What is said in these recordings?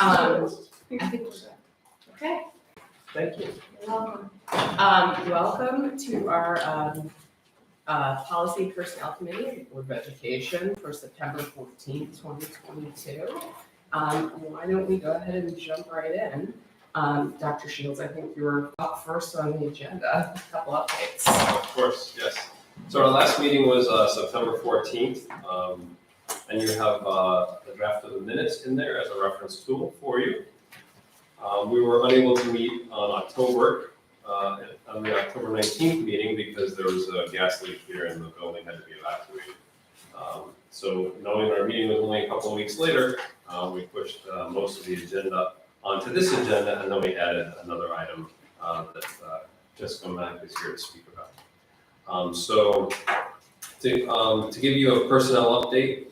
I think we're good. Okay, Thank you. you're welcome. Welcome to our Policy Personnel Committee of the Board of Education for September 14th, 2022. Why don't we go ahead and jump right in? Dr. Shields, I think you were up first on the agenda, a couple updates. Of course, yes. So our last meeting was September 14th, and you have the draft of the minutes in there as a reference tool for you. We were unable to meet on on the October 19th meeting because there was a gas leak here and the building had to be evacuated. So knowing our meeting was only a couple of weeks later, we pushed most of the agenda onto this agenda, and then we added another item that Jessica Mack is here to speak about. So to give you a personnel update,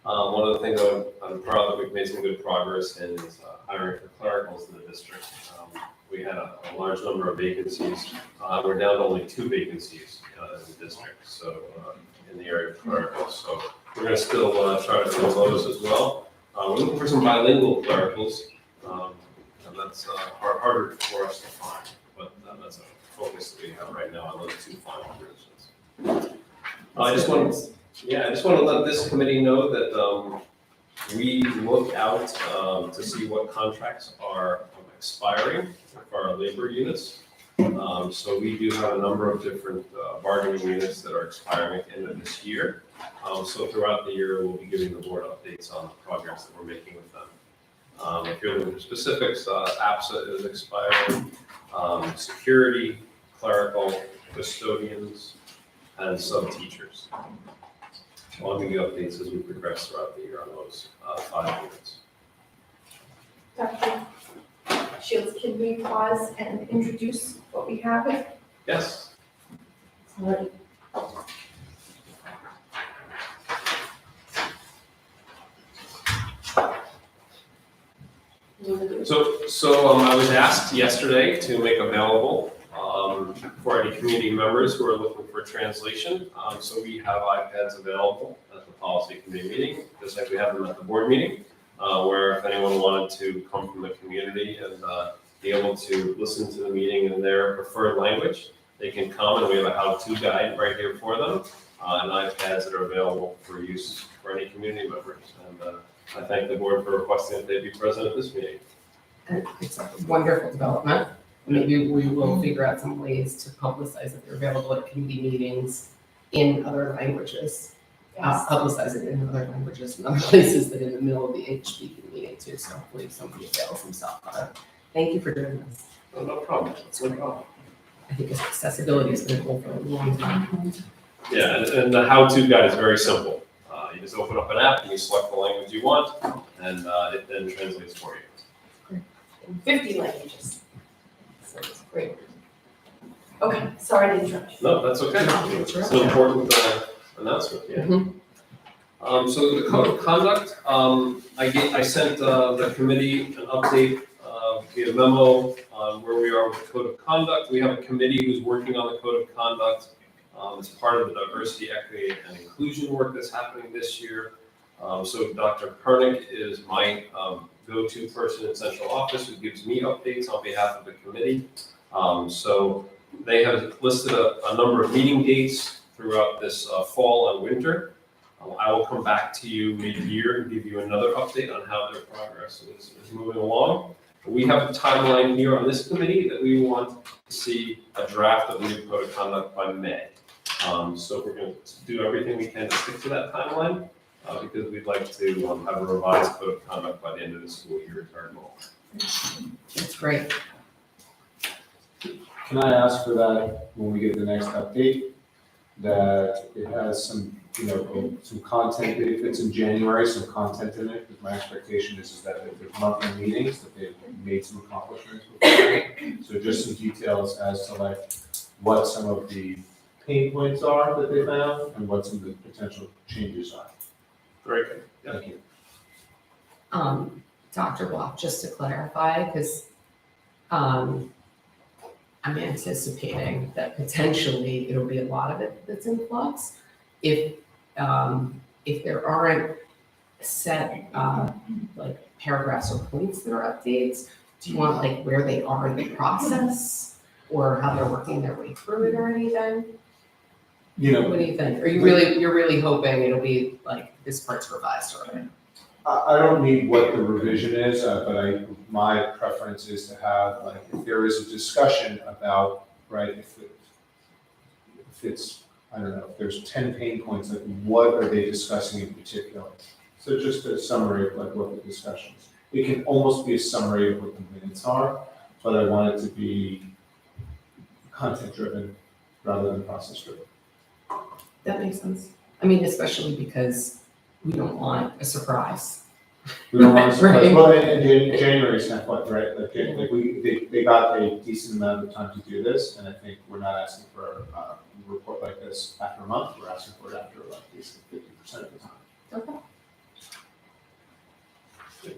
one of the things I'm proud that we've made some good progress in is hiring for clericals in the district. We had a large number of vacancies. We're down to only 2 vacancies in the district, so in the area of clericals. So we're going to still try to fill those as well. We're looking for some bilingual clericals, and that's harder for us to find, but that's a focus that we have right now on those 2 final positions. I just want to let this committee know that we look out to see what contracts are expiring for our labor units. So we do have a number of different bargaining units that are expiring at the end of this year. So throughout the year, we'll be giving the board updates on the progress that we're making with them. If you're looking for specifics, APSA is expiring, security, clerical, custodians, and sub-teachers. So I'll give you updates as we progress throughout the year on those 5 units. Dr. Shields, can we pause and introduce what we have? Yes. Sorry. So I was asked yesterday to make available for any community members who are looking for translation. So we have iPads available at the policy committee meeting, just like we have them at the board meeting, where if anyone wanted to come from the community and be able to listen to the meeting in their preferred language, they can come, and we have a how-to guide right here for them, and iPads that are available for use for any community members. And I thank the board for requesting that they be present at this meeting. It's a wonderful development. Maybe we will figure out some ways to publicize that they're available at committee meetings in other languages. Publicize it in other languages and other places than in the middle of the English-speaking meeting too. So hopefully if somebody avails himself. Thank you for doing this. Oh, no problem. No problem. I think accessibility has been a goal for a long time. Yeah, and the how-to guide is very simple. You just open up an app and you select the language you want, and it then translates for you. In 50 languages. So it's great. Okay, sorry to interrupt you. No, that's okay. It's an important announcement, yeah. So the code of conduct, I sent the committee an update via memo on where we are with the code of conduct. We have a committee who's working on the code of conduct as part of the diversity, equity, and inclusion work that's happening this year. So Dr. Pernick is my go-to person in central office who gives me updates on behalf of the committee. So they have listed a number of meeting dates throughout this fall and winter. I will come back to you mid-year and give you another update on how their progress is moving along. We have a timeline here on this committee that we want to see a draft of the new code of conduct by May. So we're going to do everything we can to stick to that timeline because we'd like to have a revised code of conduct by the end of the school year is our goal. That's great. Can I ask for that when we get the next update, that it has some, some content, if it's in January, some content in it, because my expectation is that if there's monthly meetings, that they've made some accomplishments with that. So just some details as to like what some of the pain points are that they found and what some of the potential changes are. Very good. Yeah. Thank you. Dr. Block, just to clarify, because I'm anticipating that potentially it'll be a lot of it that's in flux. If there aren't set, like paragraphs or points that are updates? Do you want like where they are in the process, or how they're working their way through it or anything? You know, What do you think? Are you really, you're really hoping it'll be like, this part's revised already? I don't need what the revision is, but my preference is to have, like, if there is a discussion about, right, if it's, I don't know, if there's 10 pain points, like, what are they discussing in particular? So just a summary of like what the discussion is. It can almost be a summary of what the minutes are, but I want it to be content-driven rather than process-driven. That makes sense. I mean, especially because we don't want a surprise. We don't want to surprise, Right. well, and January's not quite right, they got a decent amount of time to do this, and I think we're not asking for a report like this after a month, we're asking for it after like at least 50% of the time. Okay.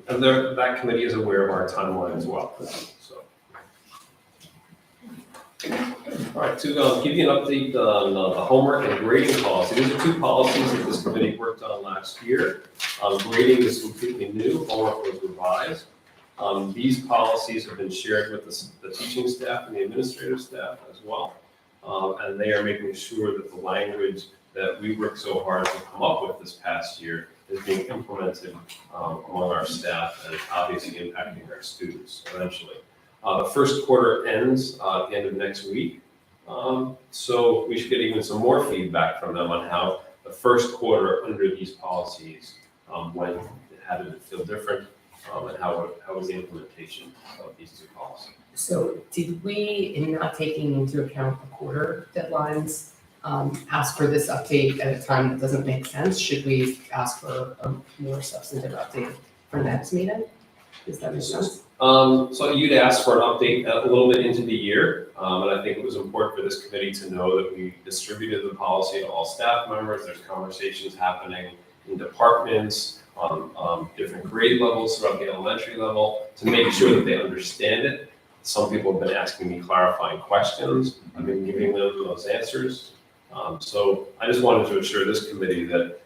And that committee is aware of our timeline as well, so. All right, to give you an update on the homework and grading policy, these are two policies that this committee worked on last year. Grading is completely new, homework was revised. These policies have been shared with the teaching staff and the administrative staff as well. And they are making sure that the language that we worked so hard to come up with this past year is being implemented among our staff and obviously impacting our students eventually. The first quarter ends at the end of next week. So we should get even some more feedback from them on how the first quarter under these policies went, how did it feel different, and how was the implementation of these two policies. So did we, in not taking into account the quarter deadlines, ask for this update at a time that doesn't make sense? Should we ask for a more substantive update for next meeting? Does that make sense? So you'd asked for an update a little bit into the year, and I think it was important for this committee to know that we distributed the policy to all staff members. There's conversations happening in departments, on different grade levels throughout the elementary level, to make sure that they understand it. Some people have been asking me clarifying questions. I've been giving them those answers. So I just wanted to assure this committee that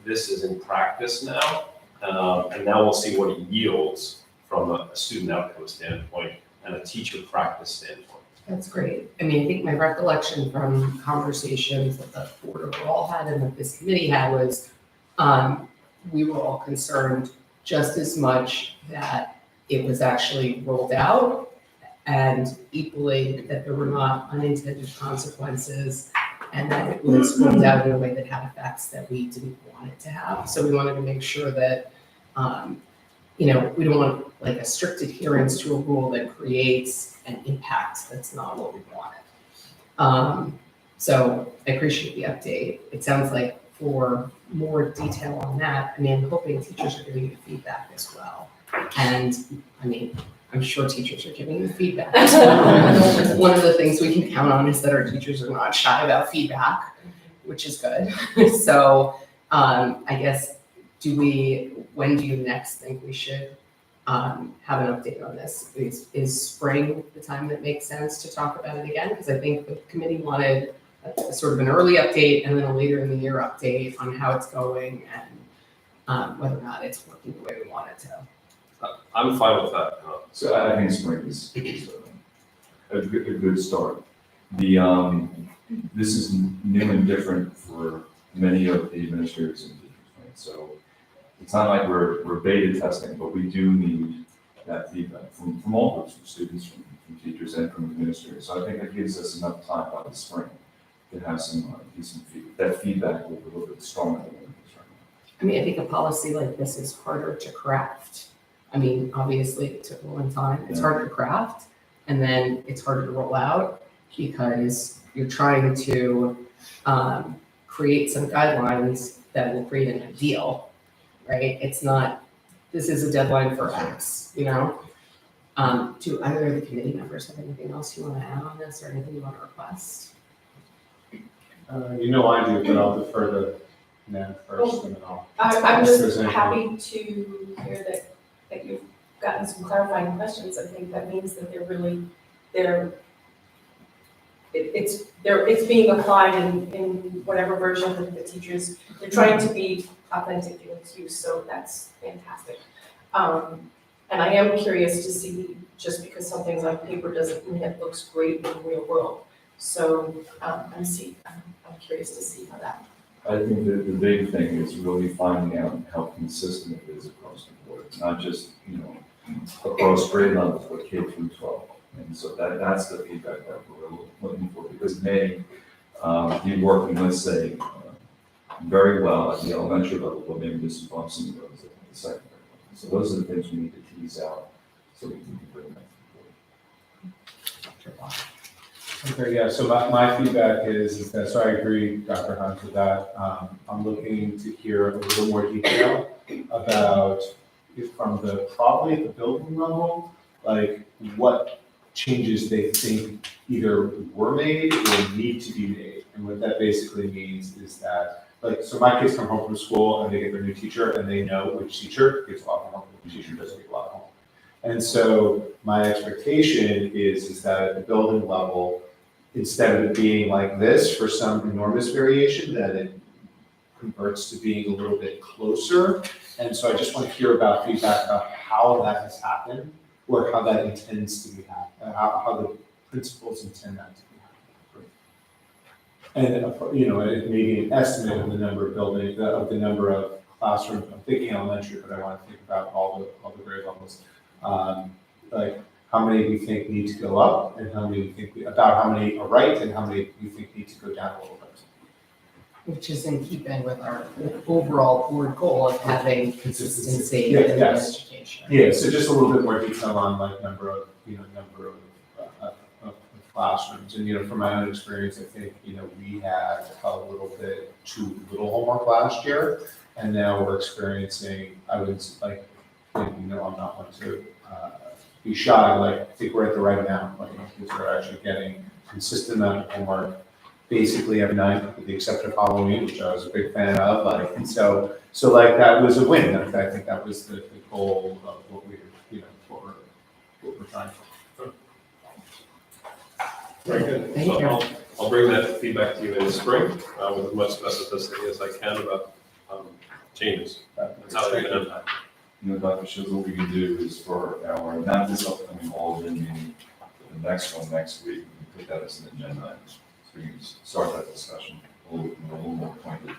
this is in practice now, and now we'll see what it yields from a student outcome standpoint and a teacher practice standpoint. That's great. I mean, I think my recollection from conversations that the board overall had and that this committee had was, we were all concerned just as much that it was actually rolled out, and equally that there were not unintended consequences, and that it was rolled out in a way that had effects that we didn't want it to have. So we wanted to make sure that, we don't want like a strict adherence to a rule that creates an impact that's not what we wanted. So I appreciate the update. It sounds like for more detail on that, I mean, I'm hoping teachers are giving you feedback as well. And I mean, I'm sure teachers are giving you feedback. One of the things we can count on is that our teachers are not shy about feedback, which is good. So I guess, when do you next think we should have an update on this? Is spring the time that makes sense to talk about it again? Because I think the committee wanted a sort of an early update and then a later in the year update on how it's going and whether or not it's working the way we want it to. I'm fine with that. So I think spring is a good start. This is new and different for many of the administrators and teachers, right? So it's not like we're beta testing, but we do need that feedback from all groups, from students, from teachers, and from administrators. So I think that gives us enough time by the spring to have some decent feedback. That feedback will be a little bit stronger than it is right now. I mean, I think a policy like this is harder to craft. I mean, obviously it took a long time. It's harder to craft, and then it's harder to roll out because you're trying to create some guidelines that will create an ideal, right? It's not, this is a deadline for X, Do either of the committee members have anything else you want to add on this or anything you want to request? I do, but I'll defer to Nan first and then I'll. I'm If there's just anything- happy to hear that you've gotten some clarifying questions. I think that means that they're it's being applied in whatever version that the teachers, they're trying to be authentic in its use, so that's fantastic. And I am curious to see, just because something's on paper doesn't mean it looks great in the real world. So, I'm curious to see how that. I think that the big thing is really finding out how consistent it is across the board, not just, across grade levels, but K through 12. And so that's the feedback that we're looking for, because may be working, let's say, very well at the elementary level, but maybe there's some bumps in the road at the secondary level. So those are the things we need to tease out so we can bring that forward. Okay, yeah, so my feedback is that, so I agree, Dr. Hunt, with that. I'm looking to hear a little more detail about, probably at the building level, like what changes they think either were made or need to be made. And what that basically means is that, so my kids come home from school and they get their new teacher and they know which teacher gets a lot of homework, which teacher doesn't get a lot of homework. And so my expectation is that at the building level, instead of it being like this for some enormous variation, that it converts to being a little bit closer. And so I just want to hear about feedback about how that has happened, or how that intends to be happening, how the principals intend that to be happening. And, maybe an estimate of the number of buildings, of the number of classrooms. I'm thinking elementary, but I want to think about all the grade levels. Like how many we think need to go up, and how many we think, about how many are right, and how many we think need to go down a little bit. Which is in keeping with our overall board goal of having consistency Yeah, in yes. education. Yeah, so just a little bit more detail on like number of classrooms. And, from my own experience, I think, we had a little bit too little homework last year. And now we're experiencing, I was like, I'm not one to be shy, like, I think we're at the right amount. Like, my kids are actually getting consistent amount of homework basically every night, with the exception of Halloween, which I was a big fan of. Like, and so like that was a win. I think that was the goal of what what we're trying for. Very good. Thank So you. I'll bring that feedback to you in the spring with as much specificity as I can about changes. That's how they're going to impact. Dr. Shields, what we can do is for our, not this upcoming Alden meeting, but the next one next week, we can put that as an agenda item. So we can start that discussion a little more pointed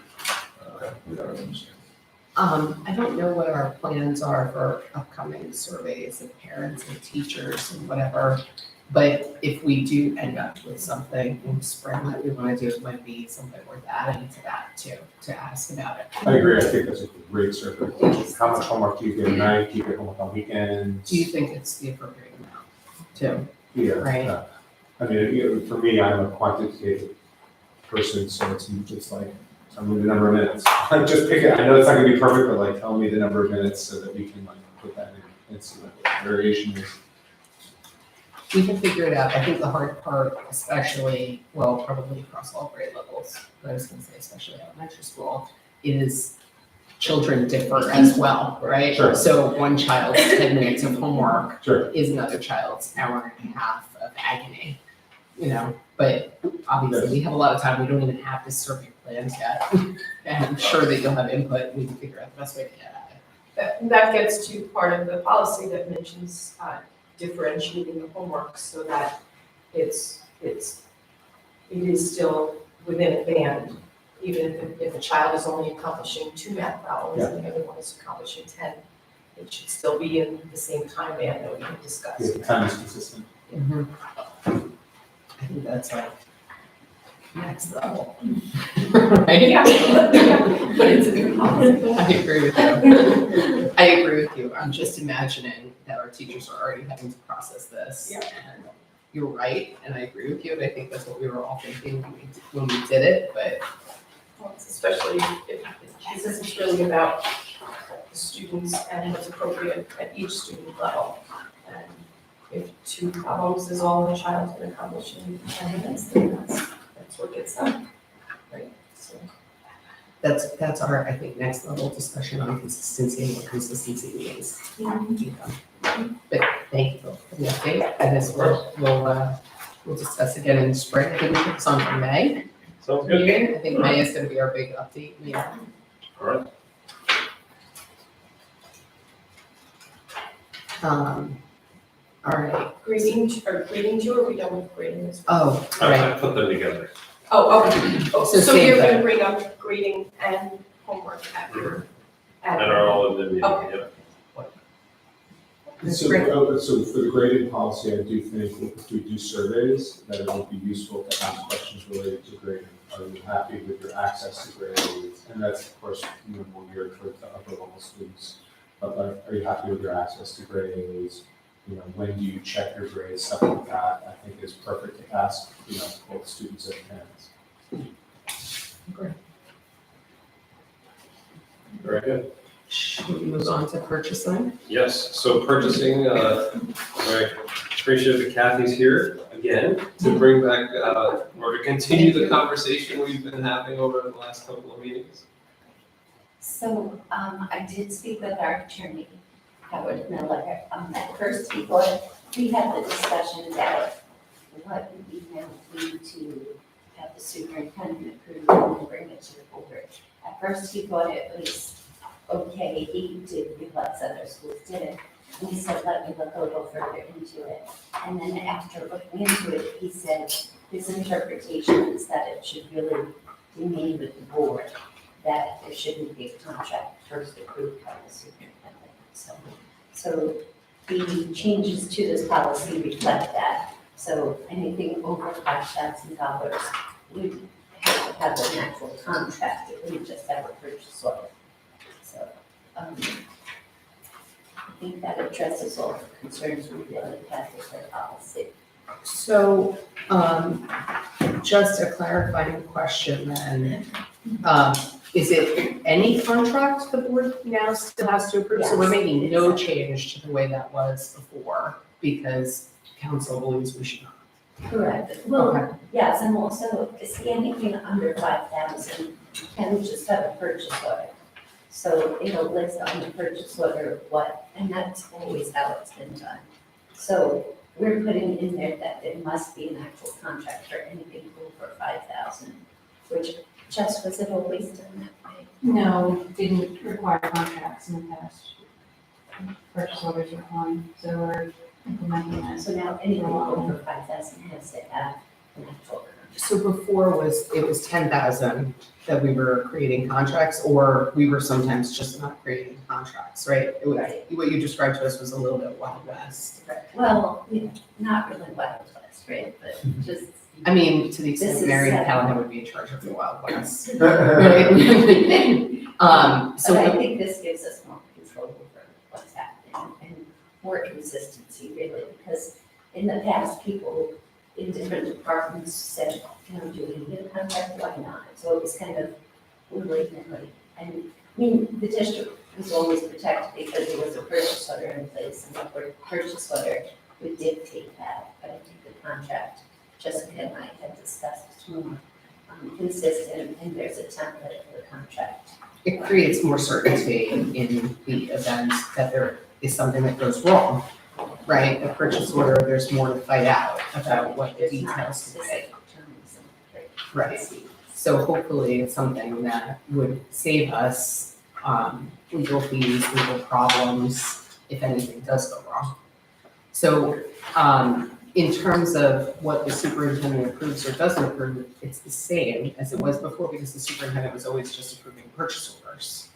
with our administrators. I don't know what our plans are for upcoming surveys of parents and teachers and whatever, but if we do end up with something in spring that we want to do, it might be something worth adding to that too, to ask about it. I agree. I think that's a great survey. How much homework do you get at night? Do you get homework on weekends? Do you think it's the appropriate amount too? Yeah. Right. I mean, for me, I'm a quantitative person, so it's like, tell me the number of minutes. Like, just pick it. I know it's not gonna be perfect, but like, tell me the number of minutes so that we can like put that in and see what the variation is. We can figure it out. I think the hard part, especially, well, probably across all grade levels, but I was gonna say especially elementary school, is children differ as well, right? Sure. So one child's 10 minutes of homework Sure. is another child's hour and a half of agony, but obviously we have a lot of time. We don't even have this survey planned yet. And I'm sure that you'll have input and we can figure out the best way to get at it. That gets to part of the policy that mentions differentiating the homework so that it is still within a band, even if a child is only accomplishing 2 math problems and the other one is accomplishing 10, it should still be in the same time band that we can discuss. Yeah, the time is consistent. I think that's like next level. Right? Yeah. But it's a good policy. I agree with you. I agree with you. I'm just imagining that our teachers are already having to process this. Yeah. And you're right, and I agree with you, and I think that's what we were all thinking when we did it, but Especially if this is really about the students and what's appropriate at each student level. And if 2 problems is all a child can accomplish in 10 minutes, then that's what gets done, right? So. that's our, I think, next level discussion on consistency and what consistency means. But thank you for the update, and as we'll We'll discuss again in the spring. I think we put this on for May Sounds good. meeting. I think May is gonna be our big update meeting. All right. All right. Grading tour, we don't have grading this. Oh, all right. I put them together. Oh, okay. Oh, So so same you're thing. gonna bring up grading and homework at your. And are all in the meeting, Okay. yeah. That's So, great. so for the grading policy, I do think if we do surveys, that it would be useful to ask questions related to grading. Are you happy with your access to grades? And that's, of course, more geared towards the upper level students. But like, are you happy with your access to grades? When do you check your grades, stuff like that, I think is perfect to ask, both students and parents. Very good. Should we move on to purchasing? Yes, so purchasing, very appreciative that Kathy's here again to bring back, or to continue the conversation we've been having over the last couple of meetings. So, I did speak with our attorney, Howard Miller. At first, we had the discussion about what would be now need to have the superintendent approve and then bring it to the board. At first, he thought it was okay, he did realize other schools did it. And he said, let me look a little further into it. And then after looking into it, he said his interpretation is that it should really be made with the board, that there shouldn't be a contract first approved by the superintendent. So the changes to this policy reflect that. So anything over $5,000 would have to have an actual contract, it wouldn't just have a purchase order. So, I think that addresses all the concerns we really had with the policy. So, just a clarifying question then. Is it any contract the board now still has to approve? So we're Yes. making no change to the way that was before because council believes we should not. Correct. Well, Okay. yes, and also, see anything under 5,000 can just have a purchase order. So it'll list on the purchase order what, and that's always how it's been done. So we're putting in there that there must be an actual contract for anything over 5,000, which just was it always done that way? No, didn't require contracts in the past. Purchase orders are fine, so we're implementing that. So now anything over 5,000 has to have an actual contract. So before it was 10,000 that we were creating contracts, or we were sometimes just not creating contracts, right? It was, Right. what you described to us was a little bit Wild West. Well, not really Wild West, right, but just. I mean, to the This extent is Mary separate. Callahan would be in charge of the Wild West. But I So, think this gives us more control over what's happening and more consistency really, because in the past, people in different departments said, do we need a contract, why not? So it was kind of willy-nilly. And I mean, the district was always protected because there was a purchase order in place, and the purchase order would dictate that. But I think the contract, Jessica and I had discussed, is more consistent, and there's a template for the contract. it creates more certainty in the event that there is something that goes wrong, right? A purchase order, there's more to fight out about what the There's not details could be. specific terms and Right. So hopefully it's something that would save us legal fees, legal problems, if anything does go wrong. So in terms of what the superintendent approves or doesn't approve, it's the same as it was before because the superintendent was always just approving purchase orders,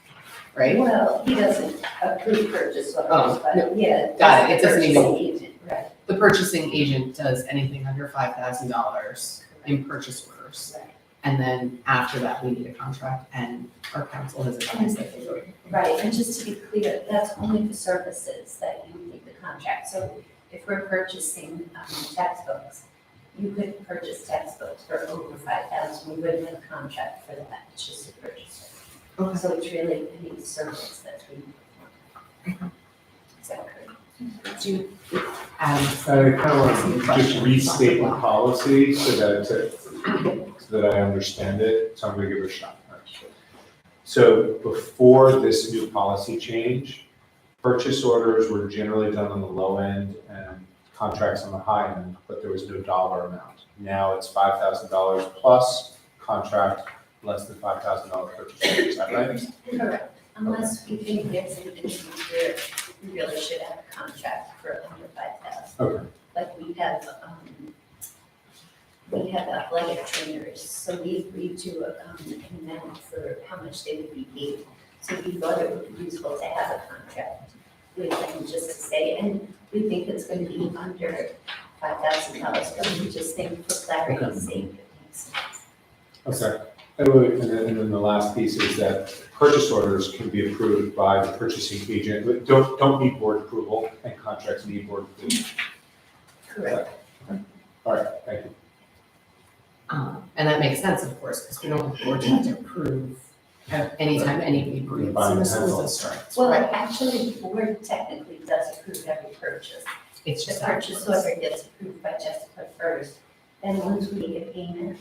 right? Well, he doesn't approve purchase Oh, orders, but yeah. got it. It doesn't even- purchasing agent, right, The purchasing agent does anything under $5,000 in purchase orders. right. And then after that, we need a contract and our council has advised that they do it. Right, and just to be clear, that's only for services that you need the contract. So if we're purchasing textbooks, you couldn't purchase textbooks for over 5,000, we wouldn't have a contract for that, it's just a purchase. Okay. So it's really any service that we want. Is that correct? Do you, I kind of want to just restate the policy so that I understand it, so I'm gonna give it a shot. So before this new policy change, purchase orders were generally done on the low end and contracts on the high end, but there was no dollar amount. Now it's $5,000 plus contract, less than $5,000 purchase order, is that right? Correct. Unless we think there's an instance where we really should have a contract for under 5,000. Okay. Like we have athletic trainers, so we agreed to an amount for how much they would be paid. So we thought it would be useful to have a contract with them just to say, and we think it's going to be under $5,000, but we just think for clarity's sake, it makes sense. Okay. And then the last piece is that purchase orders can be approved by the purchasing agent, but don't need board approval, and contracts need board approval. Correct. All right, thank you. And that makes sense, of course, because we don't want the board to have to approve anytime anybody breathes in the school district. Well, actually, the board technically does approve every purchase. It's The just purchase afterwards. order gets approved by Jessica first. Then once we get payment,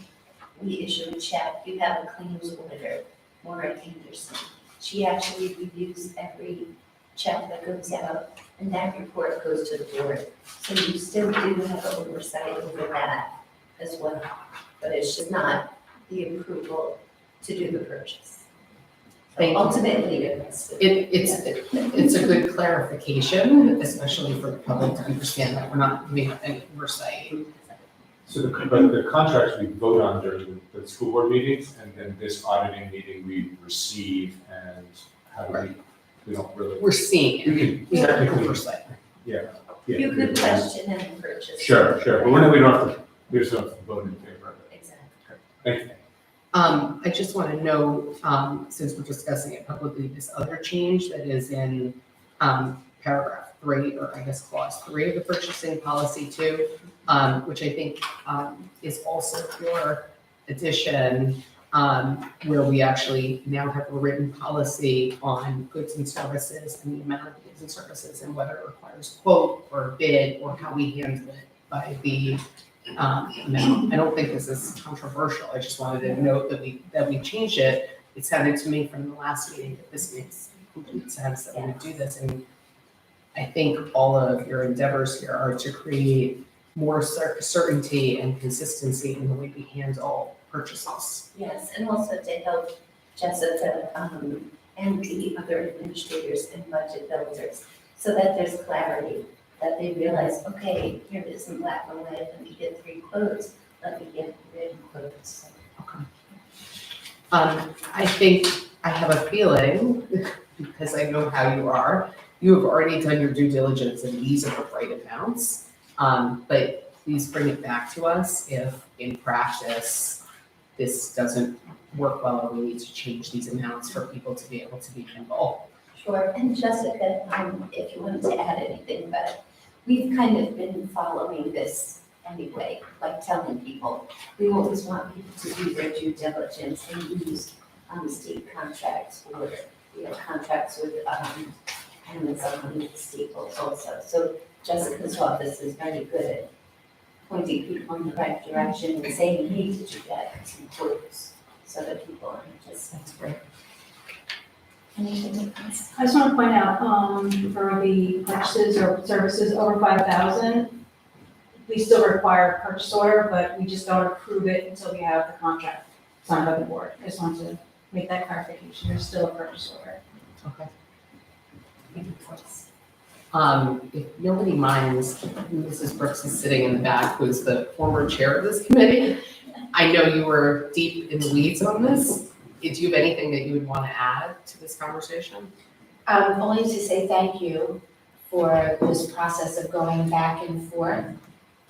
we issue a check. You have a claims auditor, Maura Anderson. She actually reviews every check that goes out, and that report goes to the board. So you still do have oversight over that as well. But it's just not the approval to do the purchase. So Thank you. ultimately, it's. It's a good clarification, especially for the public to understand that we're not giving up any oversight. So but the contracts we vote on during the school board meetings, and then this auditing meeting we receive, and how do we don't really. We're seeing it. We We have technically, oversight. yeah. You could question any purchase. Sure, but we don't have to, we just don't have to vote in favor of it. Exactly. Thank you. I just want to note, since we're discussing it publicly, this other change that is in paragraph 3, or I guess clause 3 of the purchasing policy 2, which I think is also your addition, where we actually now have a written policy on goods and services and the amount of goods and services and whether it requires a quote or a bid or how we handle it by the amount. I don't think this is controversial. I just wanted to note that we changed it. It sounded to me from the last meeting that this makes complete sense that we would do this. And I think all of your endeavors here are to create more certainty and consistency in the way we handle purchases. Yes, and also to help Jessica and the other administrators and budget builders, so that there's clarity, that they realize, okay, here it is in black and white, let me get 3 quotes, let me get written quotes. I think, I have a feeling, because I know how you have already done your due diligence and these are the right amounts. But please bring it back to us if in practice this doesn't work well or we need to change these amounts for people to be able to be nimble. Sure, and Jessica, if you wanted to add anything, but we've kind of been following this anyway, like telling people, we always want people to do their due diligence and use state contracts or, contracts with Amazon and Staples also. So Jessica's office is very good at pointing people in the right direction and saying, hey, did you get some quotes? So that people aren't just. That's great. Anything else? I just want to point out, for the purchases or services over 5,000, we still require a purchase order, but we just don't approve it until we have the contract signed by the board. I just want to make that clarification. There's still a purchase order. Okay. If nobody minds, Mrs. Brooks is sitting in the back, who's the former chair of this committee. I know you were deep in the weeds on this. Do you have anything that you would want to add to this conversation? Only to say thank you for this process of going back and forth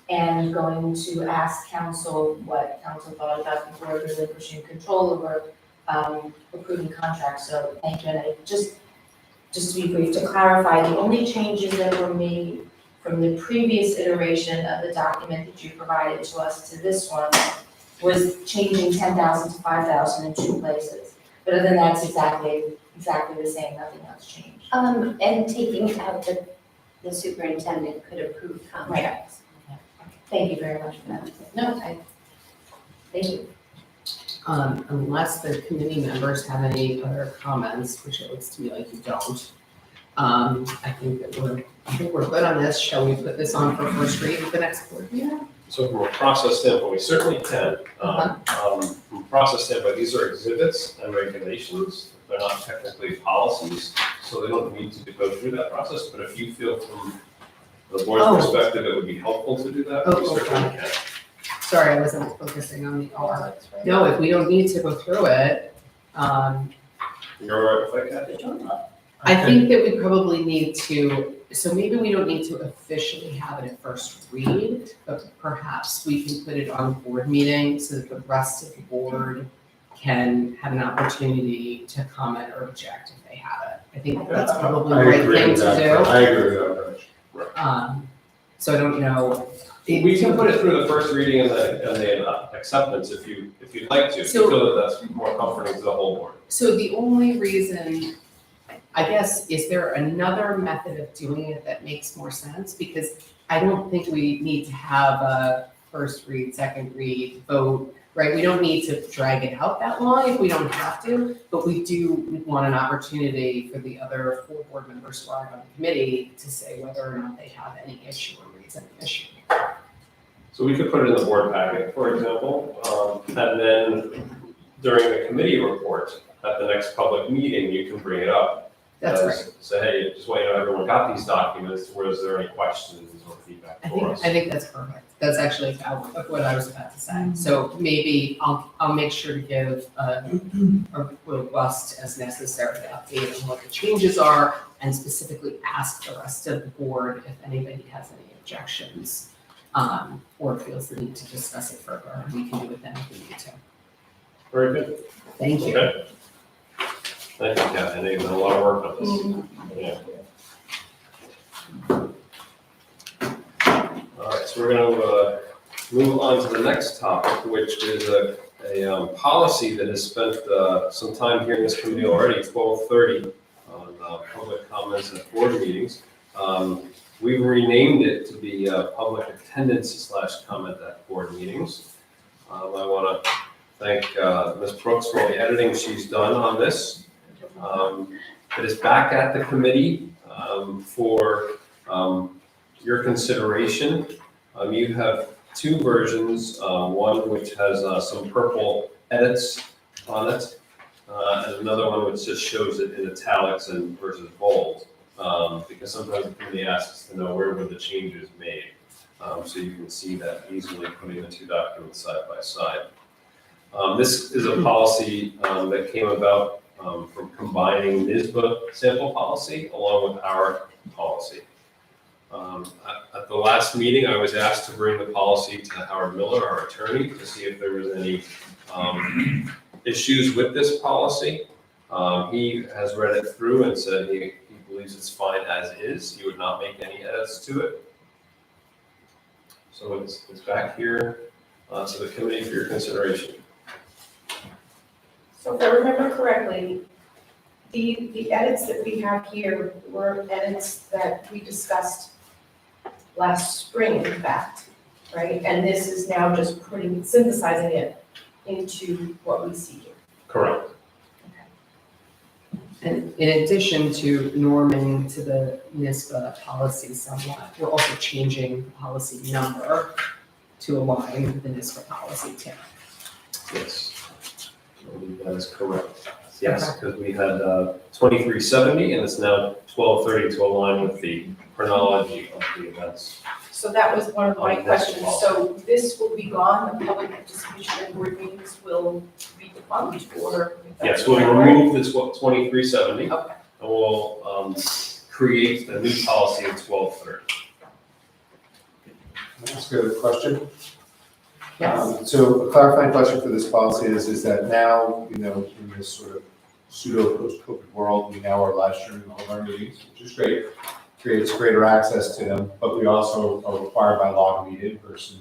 and going to ask council what council thought about the board relinquishing control over approving contracts. So thank you. And just to be brief, to clarify, the only changes that were made from the previous iteration of the document that you provided to us to this one was changing 10,000 to 5,000 in 2 places. But other than that, it's exactly the same, nothing else changed. And taking out that the superintendent could approve contracts. Thank you very much for that. No, thank you. Unless the committee members have any other comments, which it looks to me like you don't, I think we're good on this. Shall we put this on for first read at the next board meeting? So from a process standpoint, we certainly can. From a process standpoint, these are exhibits and regulations. They're not technically policies, so they don't need to go through that process. But if you feel from the board's Oh. perspective, it would be helpful to do that, Oh, we certainly can. Sorry, I wasn't focusing on the R. No, if we don't need to go through it, You're all right with that, Kathy? I think that we probably need to, so maybe we don't need to officially have it at first read, but perhaps we can put it on board meeting so that the rest of the board can have an opportunity to comment or object if they have it. I think that's probably the I right agree thing with to that. do. I agree with that approach. So I don't know. We can put it through the first reading and the acceptance if you'd like to, if you So- feel that that's more comforting to the whole board. So the only reason, I guess, is there another method of doing it that makes more sense? Because I don't think we need to have a first read, second read, vote, right? We don't need to drag it out that long if we don't have to, but we do want an opportunity for the other 4 board members who are on the committee to say whether or not they have any issue or reason issue. So we could put it in the board packet, for example, and then during the committee report, at the next public meeting, you can bring it up. That's right. Say, hey, just want you to know everyone got these documents, was there any questions or feedback for us? I think that's perfect. That's actually what I was about to say. So maybe I'll make sure to give a robust as necessary update on what the changes are and specifically ask the rest of the board if anybody has any objections, or feels the need to discuss it further. We can do it then if we need to. Very good. Thank you. Okay. Thank you, Kathy, I know you've done a lot of work on this. Yeah. All right, so we're gonna move on to the next topic, which is a policy that has spent some time here in this committee already, 12:30, on public comments at board meetings. We've renamed it to be public attendance / comment at board meetings. I want to thank Ms. Brooks for all the editing she's done on this. It is back at the committee for your consideration. You have 2 versions, one which has some purple edits on it, and another one which just shows it in italics and versus bold, because sometimes the committee asks to know where were the changes made. So you can see that easily putting the 2 documents side by side. This is a policy that came about from combining NYSBA sample policy along with our policy. At the last meeting, I was asked to bring the policy to Howard Miller, our attorney, to see if there was any issues with this policy. He has read it through and said he believes it's fine as is. He would not make any edits to it. So it's back here to the committee for your consideration. So if I remember correctly, the edits that we have here were edits that we discussed last spring, in fact, right? And this is now just synthesizing it into what we see here. Correct. And in addition to norming to the NYSBA policy somewhat, we're also changing the policy number to align with the NYSBA policy too. Yes. I believe that is correct. Yes, because we had 2370 and it's now 1230 to align with the chronology of the events. So that was one of my Oh, that's questions. awesome. So this will be gone, the public participation in board meetings will be defunct, or? if that's Yes, we'll right? remove this 2370 Okay. and we'll create a new policy in 1230. Can I ask a question? Yes. So a clarifying question for this policy is that now, in this sort of pseudo post-COVID world, we now are live streaming all of our meetings, which is great. Creates greater access to them, but we also are required by law to meet in person.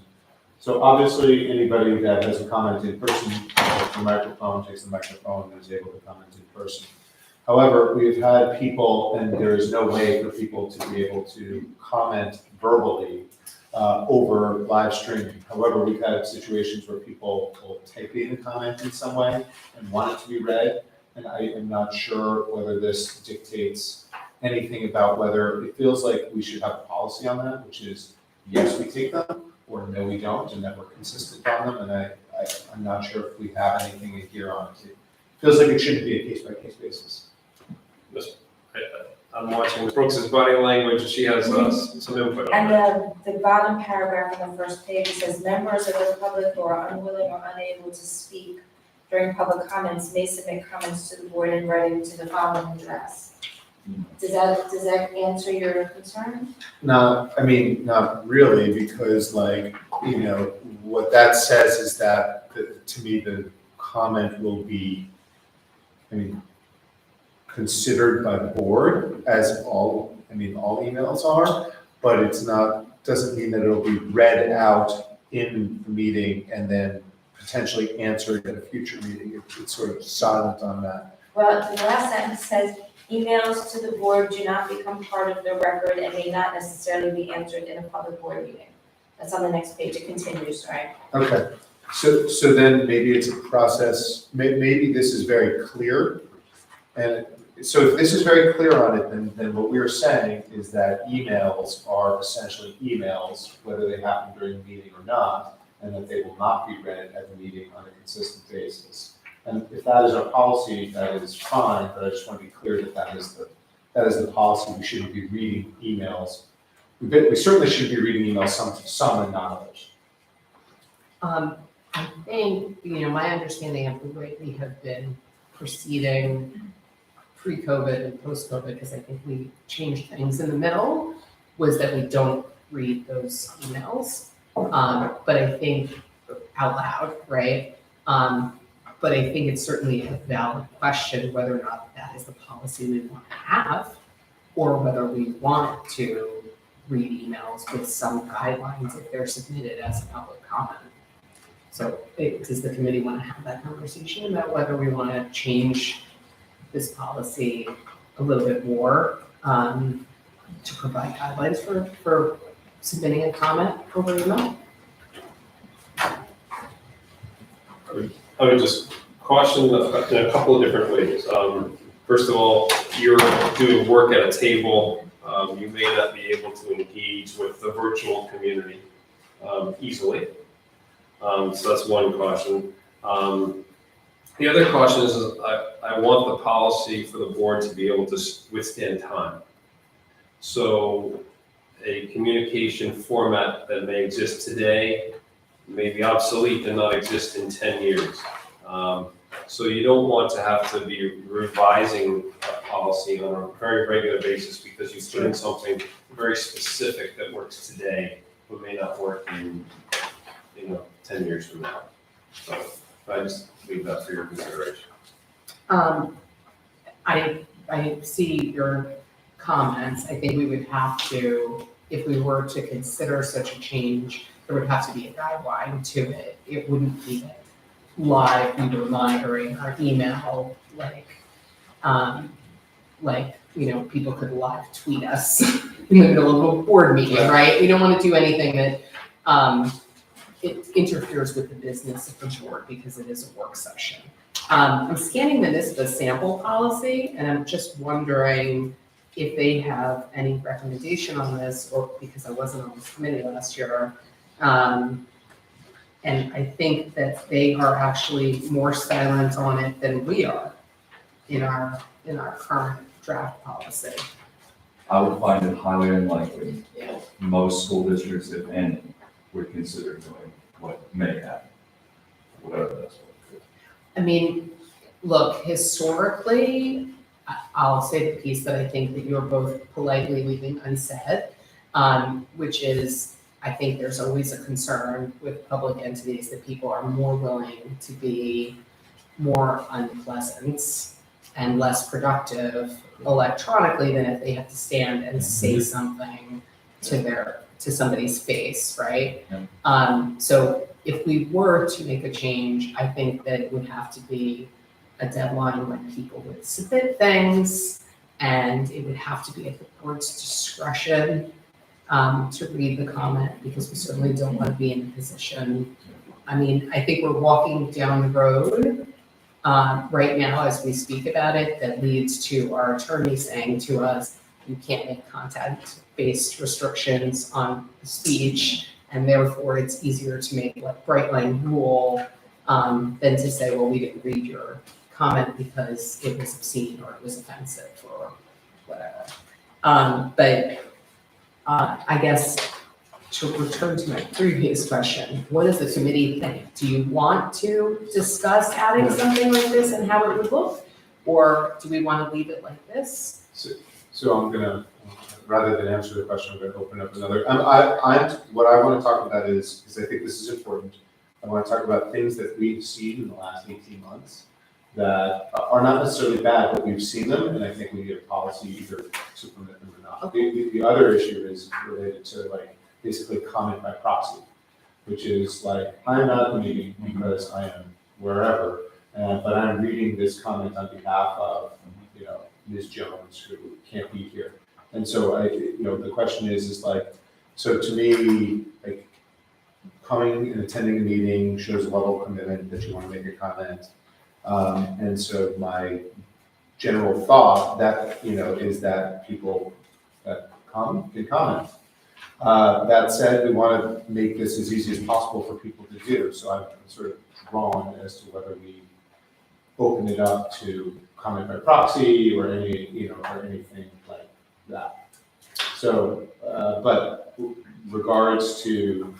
So obviously, anybody that has a comment in person, takes the microphone and is able to comment in person. However, we've had people, and there is no way for people to be able to comment verbally over live streaming. However, we've had situations where people will type in a comment in some way and want it to be read, and I am not sure whether this dictates anything about whether, it feels like we should have a policy on that, which is, yes, we take them, or no, we don't, and that we're consistent on them, and I'm not sure if we have anything in here on it. It feels like it shouldn't be a case-by-case basis. I'm watching Brooks's body language, she has some input on And that. the bottom paragraph on the first page, it says, members of the public who are unwilling or unable to speak during public comments may submit comments to the board in writing to the following address. Does that answer your concern? Not really, because what that says is that, to me, the comment will be, considered by the board, as all emails are, but it's not, doesn't mean that it'll be read out in the meeting and then potentially answered at a future meeting. It's sort of silent on that. Well, the last sentence says, emails to the board do not become part of the record and may not necessarily be answered in a public board meeting. That's on the next page, it continues, right? Okay, so then maybe it's a process, maybe this is very clear. And so if this is very clear on it, then what we're saying is that emails are essentially emails, whether they happen during the meeting or not, and that they will not be read at the meeting on a consistent basis. And if that is our policy, that is fine, but I just want to be clear that that is the policy. We shouldn't be reading emails. We certainly should be reading emails, some and not others. I think, my understanding of the way we have been proceeding pre-COVID and post-COVID, because I think we changed things in the middle, was that we don't read those emails. But I think out loud, right? But I think it's certainly a valid question whether or not that is the policy we want to have, or whether we want to read emails with some guidelines if they're submitted as a public comment. So does the committee want to have that conversation about whether we want to change this policy a little bit more to provide guidelines for submitting a comment over email? I would just caution in a couple of different ways. First of all, you're doing work at a table. You may not be able to engage with the virtual community easily. So that's one caution. The other caution is I want the policy for the board to be able to withstand time. So a communication format that may exist today may be obsolete and not exist in 10 years. So you don't want to have to be revising a policy on a very regular basis because you put in something very specific that works today, but may not work in 10 years from now. So I just leave that for your consideration. I see your comments. I think we would have to, if we were to consider such a change, there would have to be a guideline to it. It wouldn't be live, we were monitoring our email, people could live tweet us in the middle of a board meeting, right? We don't want to do anything that it interferes with the business of the board because it is a work session. I'm scanning the NISBA sample policy, and I'm just wondering if they have any recommendation on this, or because I wasn't on this committee last year. And I think that they are actually more silent on it than we are in our current draft policy. I would find it highly unlikely. Yeah. Most school districts, if any, would consider doing what may happen, whatever that's. I mean, look, historically, I'll say the piece that I think that you're both politely leaving unsaid, which is, I think there's always a concern with public entities that people are more willing to be more unpleasant and less productive electronically than if they have to stand and say something to somebody's face, right? So if we were to make a change, I think that it would have to be a deadline when people would submit things, and it would have to be at the board's discretion to read the comment, because we certainly don't want to be in a position. I mean, I think we're walking down the road right now as we speak about it that leads to our attorney saying to us, you can't make content-based restrictions on speech, and therefore it's easier to make like bright line rule than to say, well, we didn't read your comment because it was obscene or it was offensive or whatever. I guess to return to my previous question, what does the committee think? Do you want to discuss adding something like this and how it would look? Or do we want to leave it like this? So I'm gonna, rather than answer the question, I'm gonna open up another, what I wanna talk about is, because I think this is important, I wanna talk about things that we've seen in the last 18 months that are not necessarily bad, but we've seen them, and I think we need a policy either to permit them or not. The other issue is related to like, basically comment by proxy, which is like, I'm not at the meeting because I am wherever, but I'm reading this comment on behalf of, Ms. Jones, who can't be here. And so the question is like, so to me, like, coming and attending a meeting shows a level of commitment that you want to make a comment. And so my general thought that, is that people that come can comment. That said, we want to make this as easy as possible for people to do. So I'm sort of drawn as to whether we open it up to comment by proxy or any, or anything like that. So, but regards to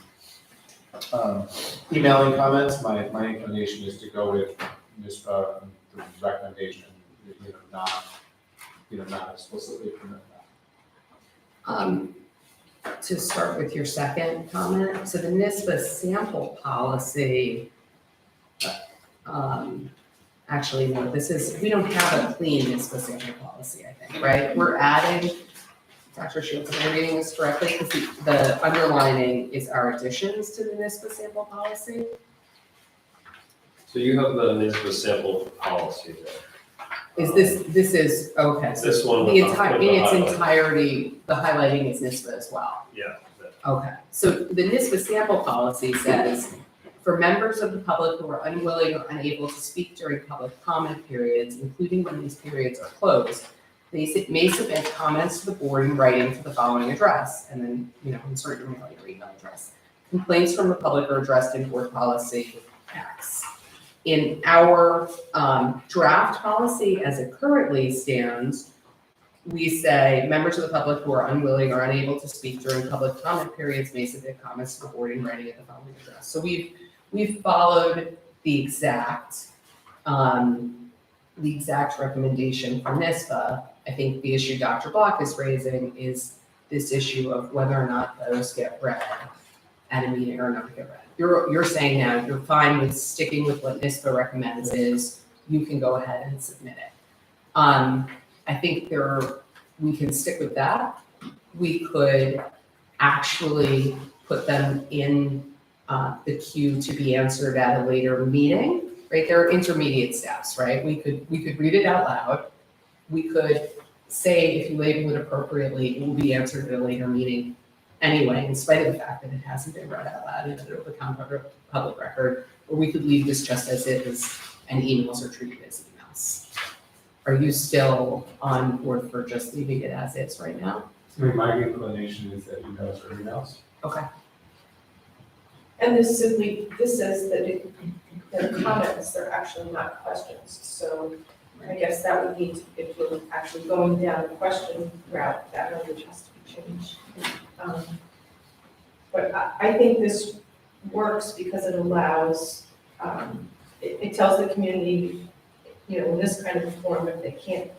emailing comments, my inclination is to go with the recommendation, not explicitly permit that. To start with your second comment, so the NISBA sample policy, actually, no, we don't have a clean NISBA sample policy, I think, right? We're adding, Dr. Shields, am I reading this correctly? Because the underlining is our additions to the NISBA sample policy. So you have the NISBA sample policy there. This is, okay, so This one. the entire, in its highlight. entirety, the highlighting is NISBA as well. Yeah. Okay, so the NISBA sample policy says, for members of the public who are unwilling or unable to speak during public comment periods, including when these periods are closed, they may submit comments to the board in writing to the following address, and then, insert your mailing or email address. Complaints from the public are addressed in board policy X. In our draft policy, as it currently stands, we say members of the public who are unwilling or unable to speak during public comment periods may submit comments to the board in writing at the following address. So we've followed the exact recommendation from NISBA. I think the issue Dr. Block is raising is this issue of whether or not those get read at a meeting or not get read. You're saying now you're fine with sticking with what NISBA recommends is you can go ahead and submit it. I think we can stick with that. We could actually put them in the queue to be answered at a later meeting, right? There are intermediate steps, right? We could read it out loud. We could say, if you label it appropriately, it will be answered at a later meeting anyway, in spite of the fact that it hasn't been read out loud in the public record, or we could leave this just as it is, and emails are treated as emails. Are you still on board for just leaving it as is right now? I mean, my inclination is that emails are emails. Okay. And this says that they're comments, they're actually not questions. So I guess that would need to, if we're actually going down the question route, that language has to be changed. But I think this works because it allows, it tells the community, in this kind of form, if they can't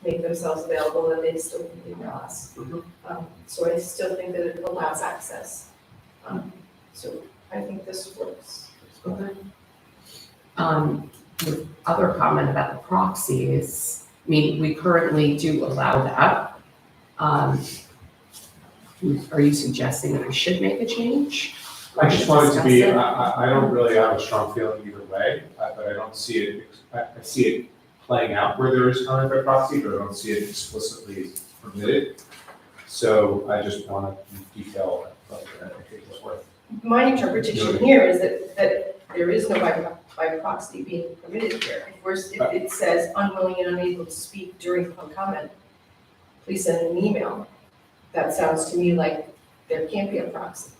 make themselves available, then they still can email us. So I still think that it allows access. So I think this works. Okay. The other comment about the proxies, I mean, we currently do allow that. Are you suggesting that we should make a change? I just want it to Discuss be, it? I don't really have a strong feeling either way, but I don't see it, I see it playing out where there is comment by proxy, but I don't see it explicitly permitted. So I just want to detail that, I think it's worth. My interpretation here is that there is no by proxy being permitted here. If it says unwilling and unable to speak during public comment please send an email. That sounds to me like there can't be a proxy.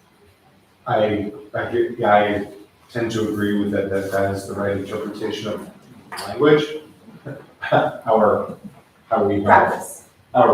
I tend to agree with that that is the right interpretation of language. Our